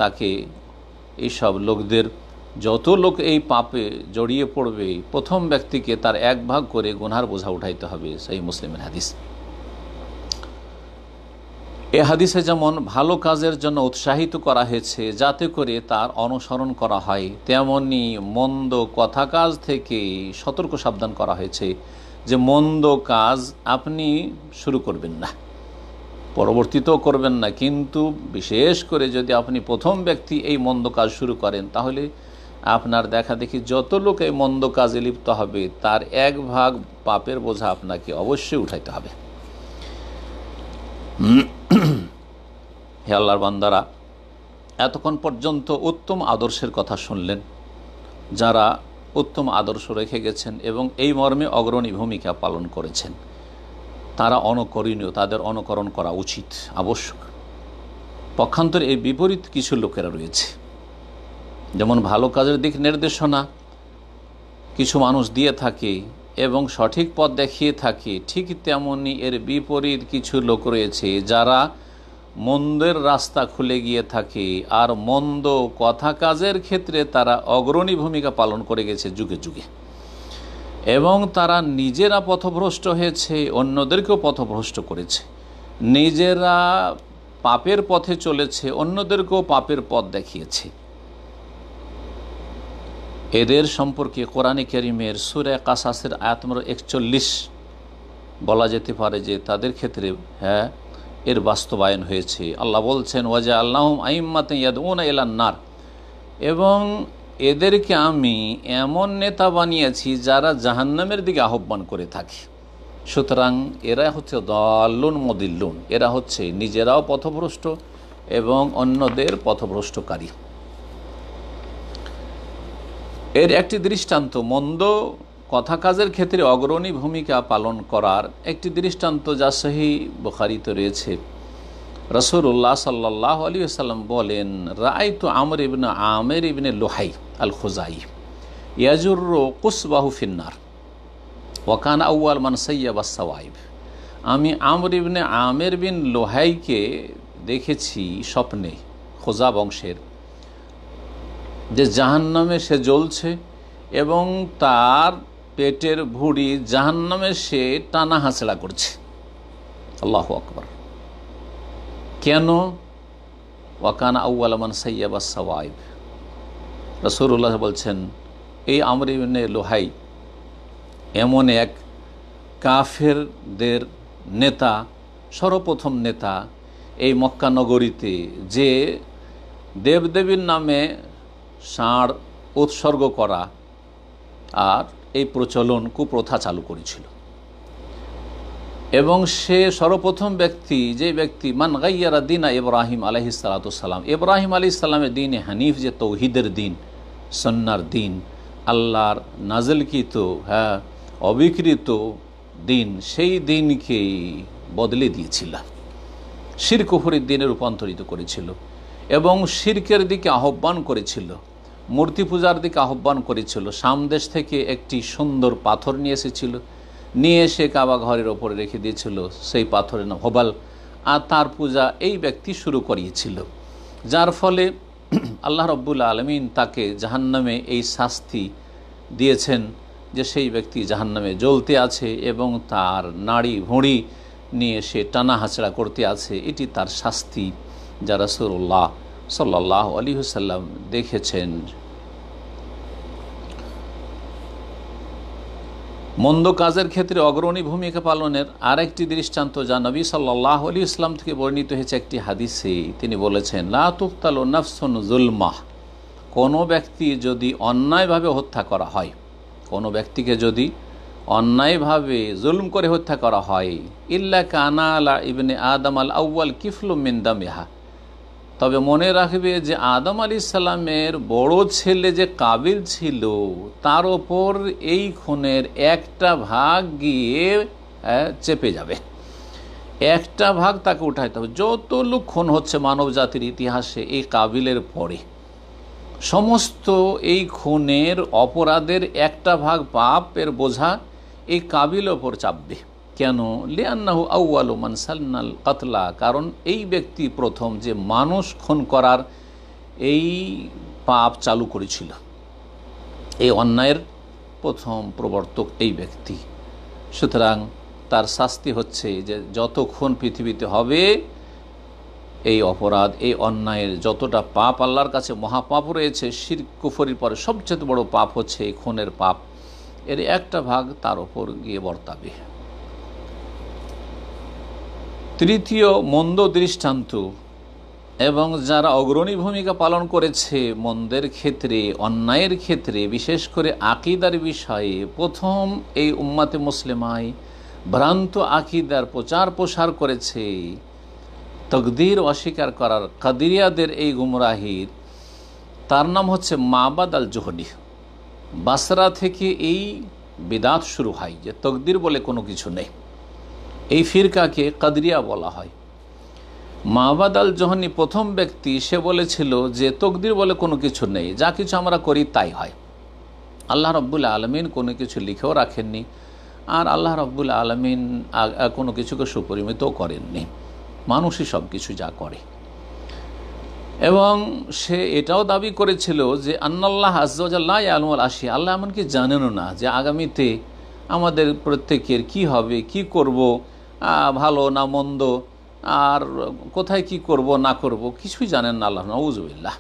Speaker 1: তাকে এইসব লোকদের, যত লোক এই পাপে জড়িয়ে পড়বে, প্রথম ব্যক্তিকে তার 1 ভাগ করে গুনার বোঝা উঠাইতে হবে। সহিহ মুসলিমের হাদিস। এই হাদিসে যেমন ভালো কাজের জন্য উৎসাহিত করা হয়েছে যাতে করে তার অনুসরণ করা হয়, তেমনি মন্দ কথা কাজ থেকে সতর্ক সাবধান করা হয়েছে যে মন্দ কাজ আপনি শুরু করবেন না, পরবর্তীতেও করবেন না, কিন্তু বিশেষ করে যদি আপনি প্রথম ব্যক্তি এই মন্দ কাজ শুরু করেন তাহলে আপনার দেখা দেখি যত লোক এই মন্দ কাজে লিপ্ত হবে তার 1 ভাগ পাপের বোঝা আপনাকে অবশ্যই উঠাইতে হবে। হে আল্লাহর বান্দারা, এতক্ষণ পর্যন্ত উত্তম আদর্শের কথা শুনলেন। যারা উত্তম আদর্শ রেখে গেছেন এবং এই মর্মে অগ্রণী ভূমিকা পালন করেছেন। তারা অনুকরণীয়, তাদের অনুকরণ করা উচিত, আবশ্যক। পক্ষান্তরে এই বিপরীত কিছু লোকেরা রয়েছে, যেমন ভালো কাজের দিক নির্দেশনা কিছু মানুষ দিয়ে থাকে এবং সঠিক পথ দেখিয়ে থাকে, ঠিক তেমনি এর বিপরীত কিছু লোক রয়েছে যারা মন্দের রাস্তা খুলে গিয়ে থাকে আর মন্দ কথা কাজের ক্ষেত্রে তারা অগ্রণী ভূমিকা পালন করে গেছে যুগে যুগে, এবং তারা নিজেরা পথভ্রষ্ট হয়েছে, অন্যদেরকেও পথভ্রষ্ট করেছে, নিজেরা পাপের পথে চলেছে, অন্যদেরকেও পাপের পথ দেখিয়েছে। এদের সম্পর্কে কোরআনে কারীমের সূরা কাসাসের আয়াত নম্বর 41 বলা যেতে পারে যে তাদের ক্ষেত্রে এর বাস্তবায়ন হয়েছে। আল্লাহ বলছেন, ওয়াজআলনাহুম আইম্মাতান ইয়াদউনা ইলান নার, এবং এদেরকে আমি এমন নেতা বানিয়েছি যারা জাহান্নামের দিকে আহ্বান করে থাকে। সুতরাং এরা হচ্ছে দাল্লুন মুদিল্লুন, এরা হচ্ছে নিজেরাও পথভ্রষ্ট এবং অন্যদের পথভ্রষ্টকারী। এর একটি দৃষ্টান্ত, মন্দ কথা কাজের ক্ষেত্রে অগ্রণী ভূমিকা পালন করার একটি দৃষ্টান্ত যা সহিহ বুখারীতে রয়েছে। রাসূলুল্লাহ সাল্লাল্লাহু আলাইহি ওয়াসাল্লাম বলেন, রাআইতু আমর ইবনে আমির ইবনে লুহাই আল খুজাই ইয়াজুরু কুসবাহু ফিন্নার ওয়া কানা আউয়াল মান সাইয়াবা সাওয়াইব। আমি আমর ইবনে আমির বিন লুহাইকে দেখেছি স্বপ্নে, খুজা বংশের, যে জাহান্নামে সে জ্বলছে এবং তার পেটের ভুঁড়ি জাহান্নামে সে টানা হাঁচড়া করছে। আল্লাহু আকবার। কেন? ওয়াকানা আউয়াল মান সাইয়াবা সাওয়াইব। রাসূলুল্লাহ বলছেন, এই আমর ইবনে লুহাই এমন এক কাফেরদের নেতা, সর্বপ্রথম নেতা এই মক্কা নগরীতে, যে দেবদেবীর নামে ষাঁড় উৎসর্গ করা আর এই প্রচলন, কুপ্রথা চালু করেছিল। এবং সে সর্বপ্রথম ব্যক্তি, যে ব্যক্তি মান গাইয়ারা দিনা ইব্রাহিম আলাইহিস সালাতু সালাম, ইব্রাহিম আলাইহিস সালামের দিন হানিফ, যে তৌহিদের দিন, সুন্নাহর দিন, আল্লাহর নাজিলকৃত অবিকৃত দিন, সেই দিনকেই বদলে দিয়েছিল, শিরক কুফরের দিনে রূপান্তরিত করেছিল এবং শিরকের দিকে আহ্বান করেছিল, মূর্তি পূজার দিকে আহ্বান করেছিল। সামদেশ থেকে একটি সুন্দর পাথর নিয়ে এসেছিল, নিয়ে এসে কাবা ঘরের ওপরে রেখে দিয়েছিল, সেই পাথরের নাম হবাল, আর তার পূজা এই ব্যক্তি শুরু করিয়েছিল, যার ফলে আল্লাহ রাব্বুল আলামিন তাকে জাহান্নামে এই শাস্তি দিয়েছেন যে সেই ব্যক্তি জাহান্নামে জ্বলতে আছে এবং তার নাড়ি ভুঁড়ি নিয়ে সে টানা হাঁচড়া করতে আছে। এটি তার শাস্তি, যা রাসূলুল্লাহ সাল্লাল্লাহু আলাইহি ওয়াসাল্লাম দেখেছেন। মন্দ কাজের ক্ষেত্রে অগ্রণী ভূমিকা পালনের আরেকটি দৃষ্টান্ত, যা নবী সাল্লাল্লাহু আলাইহি ওয়াসাল্লাম থেকে বর্ণিত হয়েছে একটি হাদিসে। তিনি বলেছেন, লা তুকতালু নাফসুন যুলমাহ, কোনো ব্যক্তি যদি অন্যায়ভাবে হত্যা করা হয়, কোনো ব্যক্তিকে যদি অন্যায়ভাবে জুলম করে হত্যা করা হয়, ইল্লা কানা আলা ইবনে আদম আল আউয়াল কিফলুম মিন দামিহা, তবে মনে রাখবে যে আদম আলাইহিস সালামের বড় ছেলে যে কাবিল ছিল, তার ওপর এই খুনের একটা ভাগ গিয়ে চেপে যাবে, একটা ভাগ তাকে উঠাইতে হবে। যত লোক খুন হচ্ছে মানব জাতির ইতিহাসে এই কাবিলের পরে, সমস্ত এই খুনের অপরাধের একটা ভাগ পাপের বোঝা এই কাবিল ওপর চাপবে। কেন? লিআন্নাহু আউয়ালু মান সান্নাল কাতলা, কারণ এই ব্যক্তি প্রথম যে মানুষ খুন করার এই পাপ চালু করেছিল, এই অন্যায়ের প্রথম প্রবর্তক এই ব্যক্তি। সুতরাং তার শাস্তি হচ্ছে যে যত খুন পৃথিবীতে হবে, এই অপরাধ, এই অন্যায়ের যতটা পাপ আল্লাহর কাছে মহাপাপ রয়েছে, শিরক কুফরির পরে সবচেয়ে বড় পাপ হচ্ছে এই খুনের পাপ, এর একটা ভাগ তার ওপর গিয়ে বর্তাবে। তৃতীয় মন্দ দৃষ্টান্ত, এবং যারা অগ্রণী ভূমিকা পালন করেছে মন্দের ক্ষেত্রে, অন্যায়ের ক্ষেত্রে, বিশেষ করে আকিদার বিষয়ে, প্রথম এই উম্মাতে মুসলিমায় ভ্রান্ত আকিদার প্রচার প্রসার করেছে, তকদির অস্বীকার করার কাদিরিয়াদের এই গুমরাহির, তার নাম হচ্ছে মাবাদ আল জোহরি। বাসরা থেকে এই বিদাত শুরু হয় যে তকদির বলে কোনো কিছু নেই। এই ফিরকাকে কাদরিয়া বলা হয়। মাহবাদ আল জহনি প্রথম ব্যক্তি, সে বলেছিল যে তকদির বলে কোনো কিছু নেই, যা কিছু আমরা করি তাই হয়। আল্লাহ রব্বুল আলমিন কোনো কিছু লিখেও রাখেননি, আর আল্লাহ রব্বুল আলমিন কোনো কিছুকে সুপরিমিতও করেননি, মানুষই সব কিছু যা করে। এবং সে এটাও দাবি করেছিল যে আন্নাল্লাহ আজ্জাল্লাহ আলমুল আশি, আল্লাহ এমনকি জানেনও না যে আগামীতে আমাদের প্রত্যেকের কি হবে, কি করব, ভালো না মন্দ, আর কোথায় কি করব না করব, কিছুই জানেন না আল্লাহ, নাউযুবিল্লাহ।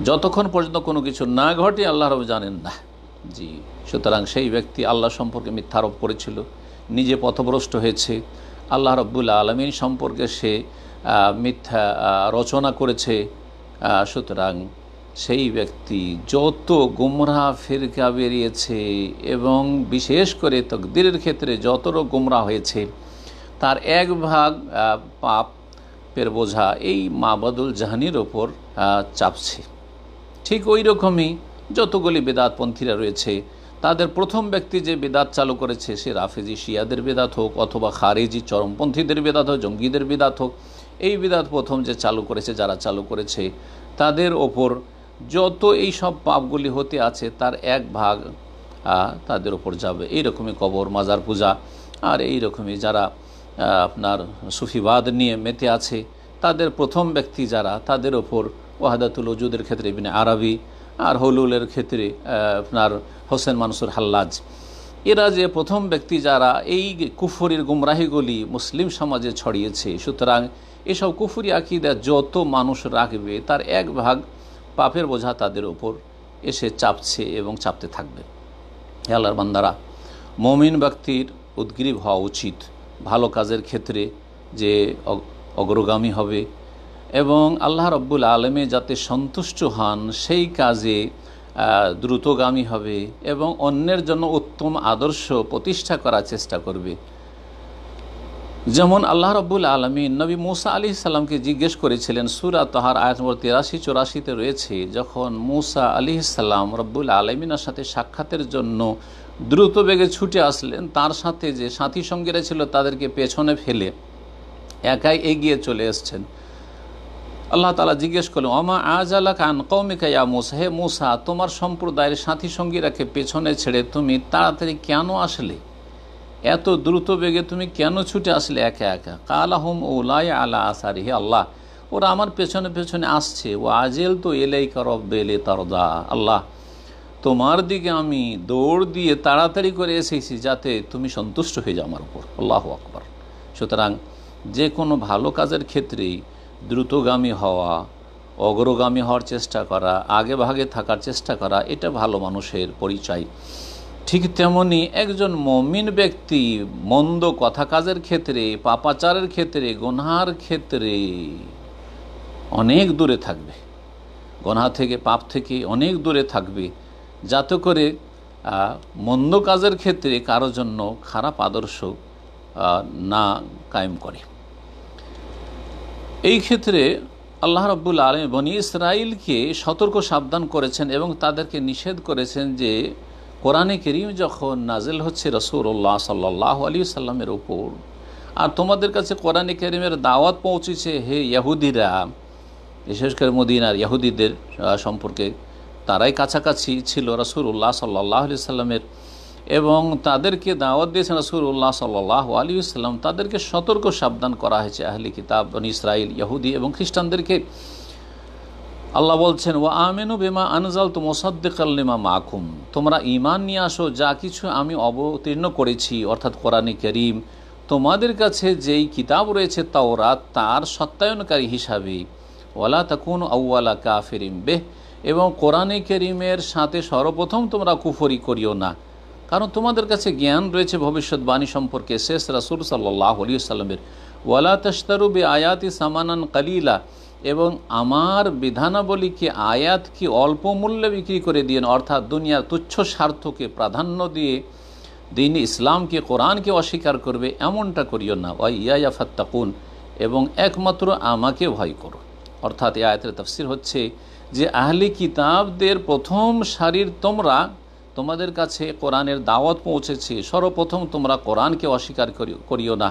Speaker 1: যতক্ষণ পর্যন্ত কোনো কিছু না ঘটে আল্লাহ রব জানেন না। জি, সুতরাং সেই ব্যক্তি আল্লাহ সম্পর্কে মিথ্যারোপ করেছিল, নিজে পথভ্রষ্ট হয়েছে। আল্লাহ রব্বুল আলমিন সম্পর্কে সে মিথ্যা রচনা করেছে। সুতরাং সেই ব্যক্তি যত গুমরাহ ফিরকা বেরিয়েছে এবং বিশেষ করে তকদিরের ক্ষেত্রে যত গুমরাহ হয়েছে, তার এক ভাগ পাপের বোঝা এই মাহবাদুল জাহানির ওপর চাপছে। ঠিক ওই রকমই যতগুলি বেদাতপন্থীরা রয়েছে, তাদের প্রথম ব্যক্তি যে বেদাত চালু করেছে, সে রাফেজি শিয়াদের বেদাত হোক অথবা খারেজি চরমপন্থীদের বেদাত হোক, জঙ্গিদের বেদাত হোক, এই বেদাত প্রথম যে চালু করেছে, যারা চালু করেছে, তাদের ওপর যত এই সব পাপগুলি হতে আছে তার এক ভাগ তাদের ওপর যাবে। এইরকমই কবর মাজার পূজা আর এই রকমই যারা আপনার সুফিবাদ নিয়ে মেতে আছে, তাদের প্রথম ব্যক্তি যারা, তাদের ওপর ওয়াহাদাতুল ওজুদের ক্ষেত্রে ইবনে আরবি, আর হলুলের ক্ষেত্রে আপনার হোসেন মানসুর হাল্লাজ, এরা যে প্রথম ব্যক্তি যারা এই কুফরির গুমরাহিগুলি মুসলিম সমাজে ছড়িয়েছে। সুতরাং এসব কুফরি আকীদা যত মানুষ রাখবে, তার এক ভাগ পাপের বোঝা তাদের ওপর এসে চাপছে এবং চাপতে থাকবে। হে আল্লাহর বান্দারা, মুমিন ব্যক্তির উদ্গ্রীব হওয়া উচিত ভালো কাজের ক্ষেত্রে, যে অগ্রগামী হবে এবং আল্লাহ রব্বুল আলমে যাতে সন্তুষ্ট হন সেই কাজে দ্রুতগামী হবে এবং অন্যের জন্য উত্তম আদর্শ প্রতিষ্ঠা করার চেষ্টা করবে। যেমন আল্লাহ রব্বুল আলমিন নবী মুসা আলাইহিস সালামকে জিজ্ঞেস করেছিলেন, সূরা তাহার আয়াত নম্বর 83-84 রয়েছে, যখন মুসা আলাইহিস সালাম রব্বুল আলমিনের সাথে সাক্ষাতের জন্য দ্রুত বেগে ছুটে আসলেন, তার সাথে যে সাথী সঙ্গীরা ছিল তাদেরকে পেছনে ফেলে একাই এগিয়ে চলে এসছেন। আল্লাহ তাআলা জিজ্ঞেস করলেন, ওমা আজালাকা আন কওমিকা ইয়া মুসা, হে মুসা, তোমার সম্প্রদায়ের সাথী সঙ্গীরাকে পেছনে ছেড়ে তুমি তাড়াতাড়ি কেন আসলে, এত দ্রুত বেগে তুমি কেন ছুটে আসলে একা একা? কালা হুম উলাই আলা আসারি, হে আল্লাহ, ওরা আমার পেছনে পেছনে আসছে। ও আজেল তো এলাইকা রব্বে লিতারদা, আল্লাহ, তোমার দিকে আমি দৌড় দিয়ে তাড়াতাড়ি করে এসেছি যাতে তুমি সন্তুষ্ট হয়ে যাও আমার উপর। আল্লাহু আকবার। সুতরাং যে কোনো ভালো কাজের ক্ষেত্রেই দ্রুতগামী হওয়া, অগ্রগামী হওয়ার চেষ্টা করা, আগে ভাগে থাকার চেষ্টা করা, এটা ভালো মানুষের পরিচয়। ঠিক তেমনি একজন মুমিন ব্যক্তি মন্দ কথা কাজের ক্ষেত্রে, পাপাচারের ক্ষেত্রে, গুনাহের ক্ষেত্রে অনেক দূরে থাকবে, গুনাহ থেকে, পাপ থেকে অনেক দূরে থাকবে, যাতে করে মন্দ কাজের ক্ষেত্রে কারোর জন্য খারাপ আদর্শ না কায়েম করে। এই ক্ষেত্রে আল্লাহ রাব্বুল আলামিন বনি ইসরাইলকে সতর্ক সাবধান করেছেন এবং তাদেরকে নিষেধ করেছেন যে কোরআনে কারীম যখন নাজিল হচ্ছে রাসূলুল্লাহ সাল্লাল্লাহু আলাইহি সাল্লামের উপর, আর তোমাদের কাছে কোরআনে কারীমের দাওয়াত পৌঁছেছে, হে ইহুদিরা, বিশেষ করে মদিনার ইহুদিদের সম্পর্কে, তারাই কাছাকাছি ছিল রাসূলুল্লাহ সাল্লাল্লাহু আলাইহি সাল্লামের, এবং তাদেরকে দাওয়াত দিয়েছেন রাসূলুল্লাহ সাল্লাল্লাহু আলাইহি সাল্লাম। তাদেরকে সতর্ক সাবধান করা হয়েছে, আহলি কিতাব, বনি ইসরাইল, ইহুদি এবং খ্রিস্টানদেরকে। আল্লাহ বলছেন, ওয়া আমিনু বিমা আনজালতু মুসাদ্দিকাল লিমা মাকুম, তোমরা ঈমান নিয়ে আসো যা কিছু আমি অবতীর্ণ করেছি, অর্থাৎ কোরআনে কারীম, তোমাদের কাছে যেই কিতাব রয়েছে তাওরাত, তার সত্যায়নকারী হিসাবে। ওয়ালা তাকুনু আউওয়ালা কাফিরিন বিহ, এবং কোরআনে কারীমের সাথে সর্বপ্রথম তোমরা কুফরি করিও না, কারণ তোমাদের কাছে জ্ঞান রয়েছে ভবিষ্যৎবাণী সম্পর্কে শেষ রাসূল সাল্লাল্লাহু আলাইহি ওয়াসাল্লামের। ওয়ালা তাশতারু বিআয়াতি সামানান কালিলা, এবং আমার বিধানাবলীকে, আয়াতকে অল্প মূল্যে বিক্রি করে দিয়েন, অর্থাৎ দুনিয়ার তুচ্ছ স্বার্থকে প্রাধান্য দিয়ে দ্বীন ইসলামকে, কোরআনকে অস্বীকার করবে, এমনটা করিও না। ওয়া ইয়া ফাত্তাকুন, এবং একমাত্র আমাকে ভয় করো। অর্থাৎ এই আয়াতের তাফসীর হচ্ছে যে আহলি কিতাবদের প্রথম সারির তোমরা, তোমাদের কাছে কোরআনের দাওয়াত পৌঁছেছে, সর্বপ্রথম তোমরা কোরআনকে অস্বীকার করিও না,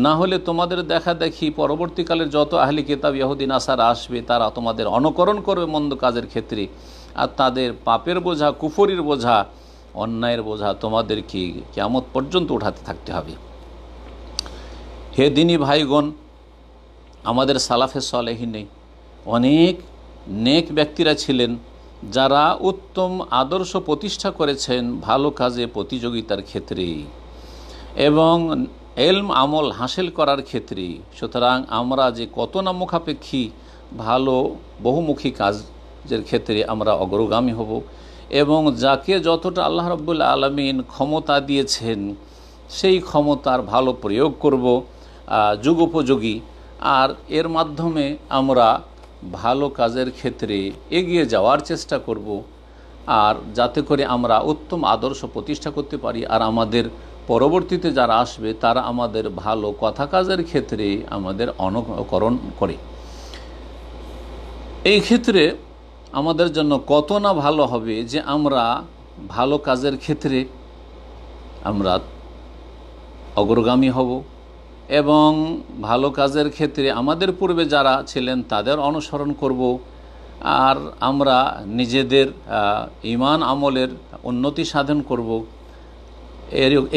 Speaker 1: না হলে তোমাদের দেখা দেখি পরবর্তীকালের যত আহলি কিতাব ইহুদি নাসারা আসবে তারা তোমাদের অনুকরণ করবে মন্দ কাজের ক্ষেত্রে, আর তাদের পাপের বোঝা, কুফরির বোঝা, অন্যায়ের বোঝা তোমাদেরকে কিয়ামত পর্যন্ত উঠাতে থাকতে হবে। হে দিনী ভাইগণ, আমাদের সালাফে সালেহিনে অনেক নেক ব্যক্তিরা ছিলেন যারা উত্তম আদর্শ প্রতিষ্ঠা করেছেন ভালো কাজে প্রতিযোগিতার ক্ষেত্রে এবং এলম আমল হাসিল করার ক্ষেত্রে। সুতরাং আমরা যে কত না মুখাপেক্ষী ভালো বহুমুখী কাজের ক্ষেত্রে আমরা অগ্রগামী হব এবং যাকে যতটা আল্লাহ রাব্বুল আলামিন ক্ষমতা দিয়েছেন সেই ক্ষমতার ভালো প্রয়োগ করব যুগোপযোগী, আর এর মাধ্যমে আমরা ভালো কাজের ক্ষেত্রে এগিয়ে যাওয়ার চেষ্টা করব, আর যাতে করে আমরা উত্তম আদর্শ প্রতিষ্ঠা করতে পারি আর আমাদের পরবর্তীতে যারা আসবে তারা আমাদের ভালো কথা কাজের ক্ষেত্রে আমাদের অনুকরণ করে। এই ক্ষেত্রে আমাদের জন্য কত না ভালো হবে যে আমরা ভালো কাজের ক্ষেত্রে আমরা অগ্রগামী হব এবং ভালো কাজের ক্ষেত্রে আমাদের পূর্বে যারা ছিলেন তাদের অনুসরণ করব, আর আমরা নিজেদের ঈমান আমলের উন্নতি সাধন করব।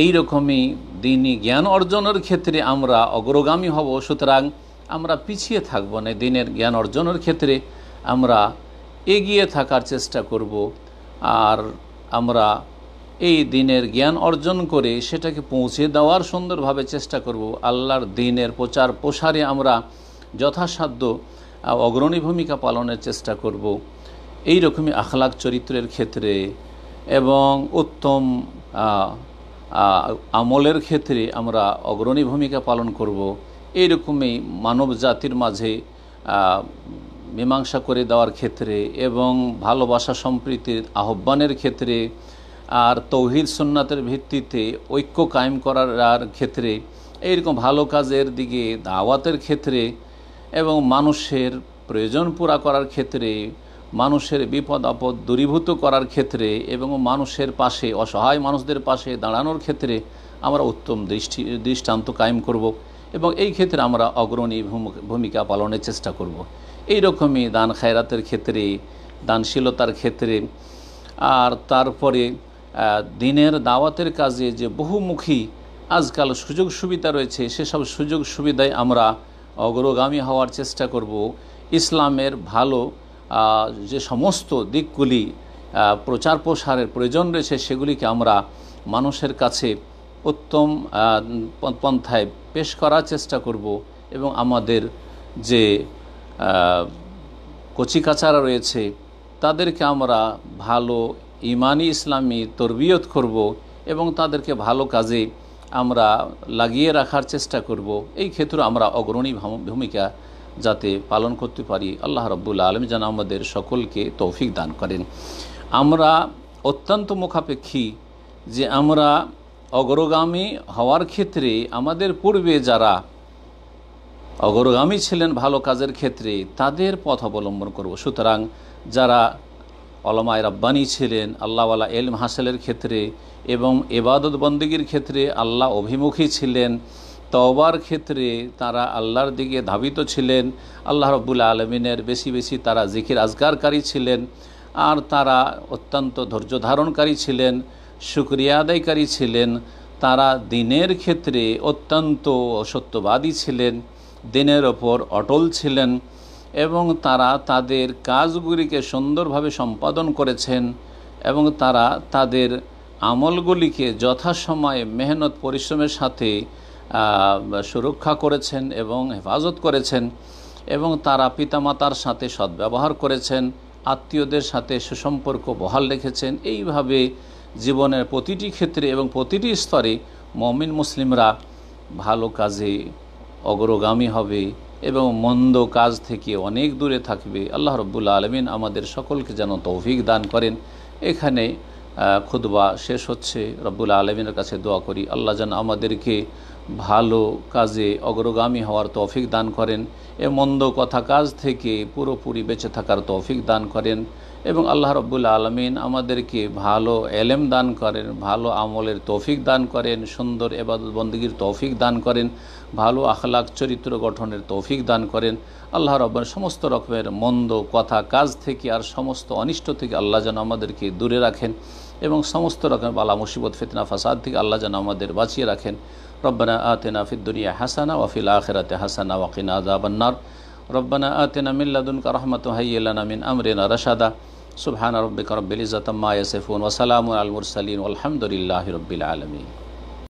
Speaker 1: এই রকমই দ্বীনি জ্ঞান অর্জনের ক্ষেত্রে আমরা অগ্রগামী হব। সুতরাং আমরা পিছিয়ে থাকব না, দ্বীনের জ্ঞান অর্জনের ক্ষেত্রে আমরা এগিয়ে থাকার চেষ্টা করব, আর আমরা এই দ্বীনের জ্ঞান অর্জন করে সেটাকে পৌঁছে দেওয়ার সুন্দরভাবে চেষ্টা করব। আল্লাহর দ্বীনের প্রচার প্রসারে আমরা যথাসাধ্য অগ্রণী ভূমিকা পালনের চেষ্টা করব। এই রকমই আখলাক চরিত্রের ক্ষেত্রে এবং উত্তম আমলের ক্ষেত্রে আমরা অগ্রণী ভূমিকা পালন করব। এইরকমই মানব জাতির মাঝে মীমাংসা করে দেওয়ার ক্ষেত্রে এবং ভালোবাসা সম্প্রীতির আহ্বানের ক্ষেত্রে আর তৌহিদ সুন্নাতের ভিত্তিতে ঐক্য কায়েম করার ক্ষেত্রে, এইরকম ভালো কাজের দিকে দাওয়াতের ক্ষেত্রে এবং মানুষের প্রয়োজন পুরা করার ক্ষেত্রে, মানুষের বিপদ আপদ দূরীভূত করার ক্ষেত্রে এবং মানুষের পাশে, অসহায় মানুষদের পাশে দাঁড়ানোর ক্ষেত্রে আমরা উত্তম দৃষ্টান্ত কায়েম করব এবং এই ক্ষেত্রে আমরা অগ্রণী ভূমিকা পালনের চেষ্টা করব। এই রকমই দান খায়রাতের ক্ষেত্রে, দানশীলতার ক্ষেত্রে, আর তারপরে দ্বীনের দাওয়াতের কাজে যে বহুমুখী আজকাল সুযোগ সুবিধা রয়েছে সেসব সুযোগ সুবিধায় আমরা অগ্রগামী হওয়ার চেষ্টা করব। ইসলামের ভালো যে সমস্ত দিকগুলি প্রচার প্রসারের প্রয়োজন রয়েছে সেগুলিকে আমরা মানুষের কাছে উত্তম পন্থায় পেশ করার চেষ্টা করব এবং আমাদের যে কচিকাচারা রয়েছে তাদেরকে আমরা ভালো ইমানি ইসলামী তরবিয়ত করব এবং তাদেরকে ভালো কাজে আমরা লাগিয়ে রাখার চেষ্টা করব। এই ক্ষেত্রে আমরা অগ্রণী ভূমিকা যাতে পালন করতে পারি আল্লাহ রাব্বুল আলামিন যেন আমাদের সকলকে তৌফিক দান করেন। আমরা অত্যন্ত মুখাপেক্ষী যে আমরা অগ্রগামী হওয়ার ক্ষেত্রে আমাদের পূর্বে যারা অগ্রগামী ছিলেন ভালো কাজের ক্ষেত্রে তাদের পথ অবলম্বন করব। সুতরাং যারা ওলামায়ে রাব্বানী ছিলেন আল্লাহওয়ালা এলম হাসিলের ক্ষেত্রে এবং ইবাদত বন্দেগীর ক্ষেত্রে আল্লাহ অভিমুখী ছিলেন, তওবার ক্ষেত্রে তারা আল্লাহর দিকে ধাবিত ছিলেন, আল্লাহ রাব্বুল আলামিনের বেশি বেশি তারা জিকির আজকারকারী ছিলেন, আর তারা অত্যন্ত ধৈর্য ধারণকারী ছিলেন, শুকরিয়া আদায়কারী ছিলেন, তারা দ্বীনের ক্ষেত্রে অত্যন্ত সত্যবাদী ছিলেন, দ্বীনের ওপর অটল ছিলেন এবং তারা তাদের কাজগুলিকে সুন্দরভাবে সম্পাদন করেছেন এবং তারা তাদের আমলগুলিকে যথাসময়ে মেহনত পরিশ্রমের সাথে সুরক্ষা করেছেন এবং হেফাজত করেছেন এবং তারা পিতামাতার সাথে সদ্ব্যবহার করেছেন, আত্মীয়দের সাথে সুসম্পর্ক বহাল রেখেছেন। এইভাবে জীবনের প্রতিটি ক্ষেত্রে এবং প্রতিটি স্তরে মুমিন মুসলিমরা ভালো কাজে অগ্রগামী হবে এবং মন্দ কাজ থেকে অনেক দূরে থাকবে। আল্লাহ রাব্বুল আলামিন আমাদের সকলকে যেন তৌফিক দান করেন। এখানে খুতবা শেষ হচ্ছে। রব্বুল আলামিনের কাছে দোয়া করি আল্লাহ যেন আমাদেরকে ভালো কাজে অগ্রগামী হওয়ার তৌফিক দান করেন, এ মন্দ কথা কাজ থেকে পুরোপুরি বেঁচে থাকার তৌফিক দান করেন, এবং আল্লাহ রাব্বুল আলামিন আমাদেরকে ভালো এলেম দান করেন, ভালো আমলের তৌফিক দান করেন, সুন্দর ইবাদত বন্দেগীর তৌফিক দান করেন, ভালো আখলাক চরিত্র গঠনের তৌফিক দান করেন। আল্লাহ রাব্বুল সমস্ত রকমের মন্দ কথা কাজ থেকে আর সমস্ত অনিষ্ট থেকে আল্লাহ যেন আমাদেরকে দূরে রাখেন, এবং সমস্ত রকমের বালা মুসিবত ফিতনা ফাসাদ থেকে আল্লাহ যেন আমাদের বাঁচিয়ে রাখেন। রব্বানা আতিনা ফিদ দুনিয়া হাসানা ওয়া ফিল আখিরাতি হাসানা ওয়া কিনা আযাবান নার। রব্বানা আতিনা মিন লাদুনকা রাহমাতান হাইয়্যি লানা মিন আমরিনা রাশাদা। সুবহানা রাব্বিকা রাব্বিল ইজ্জাতি আম্মা ইয়াসিফুন ওয়া সালামুন আলাল মুরসালিন ওয়ালহামদুলিল্লাহি রাব্বিল আলামিন।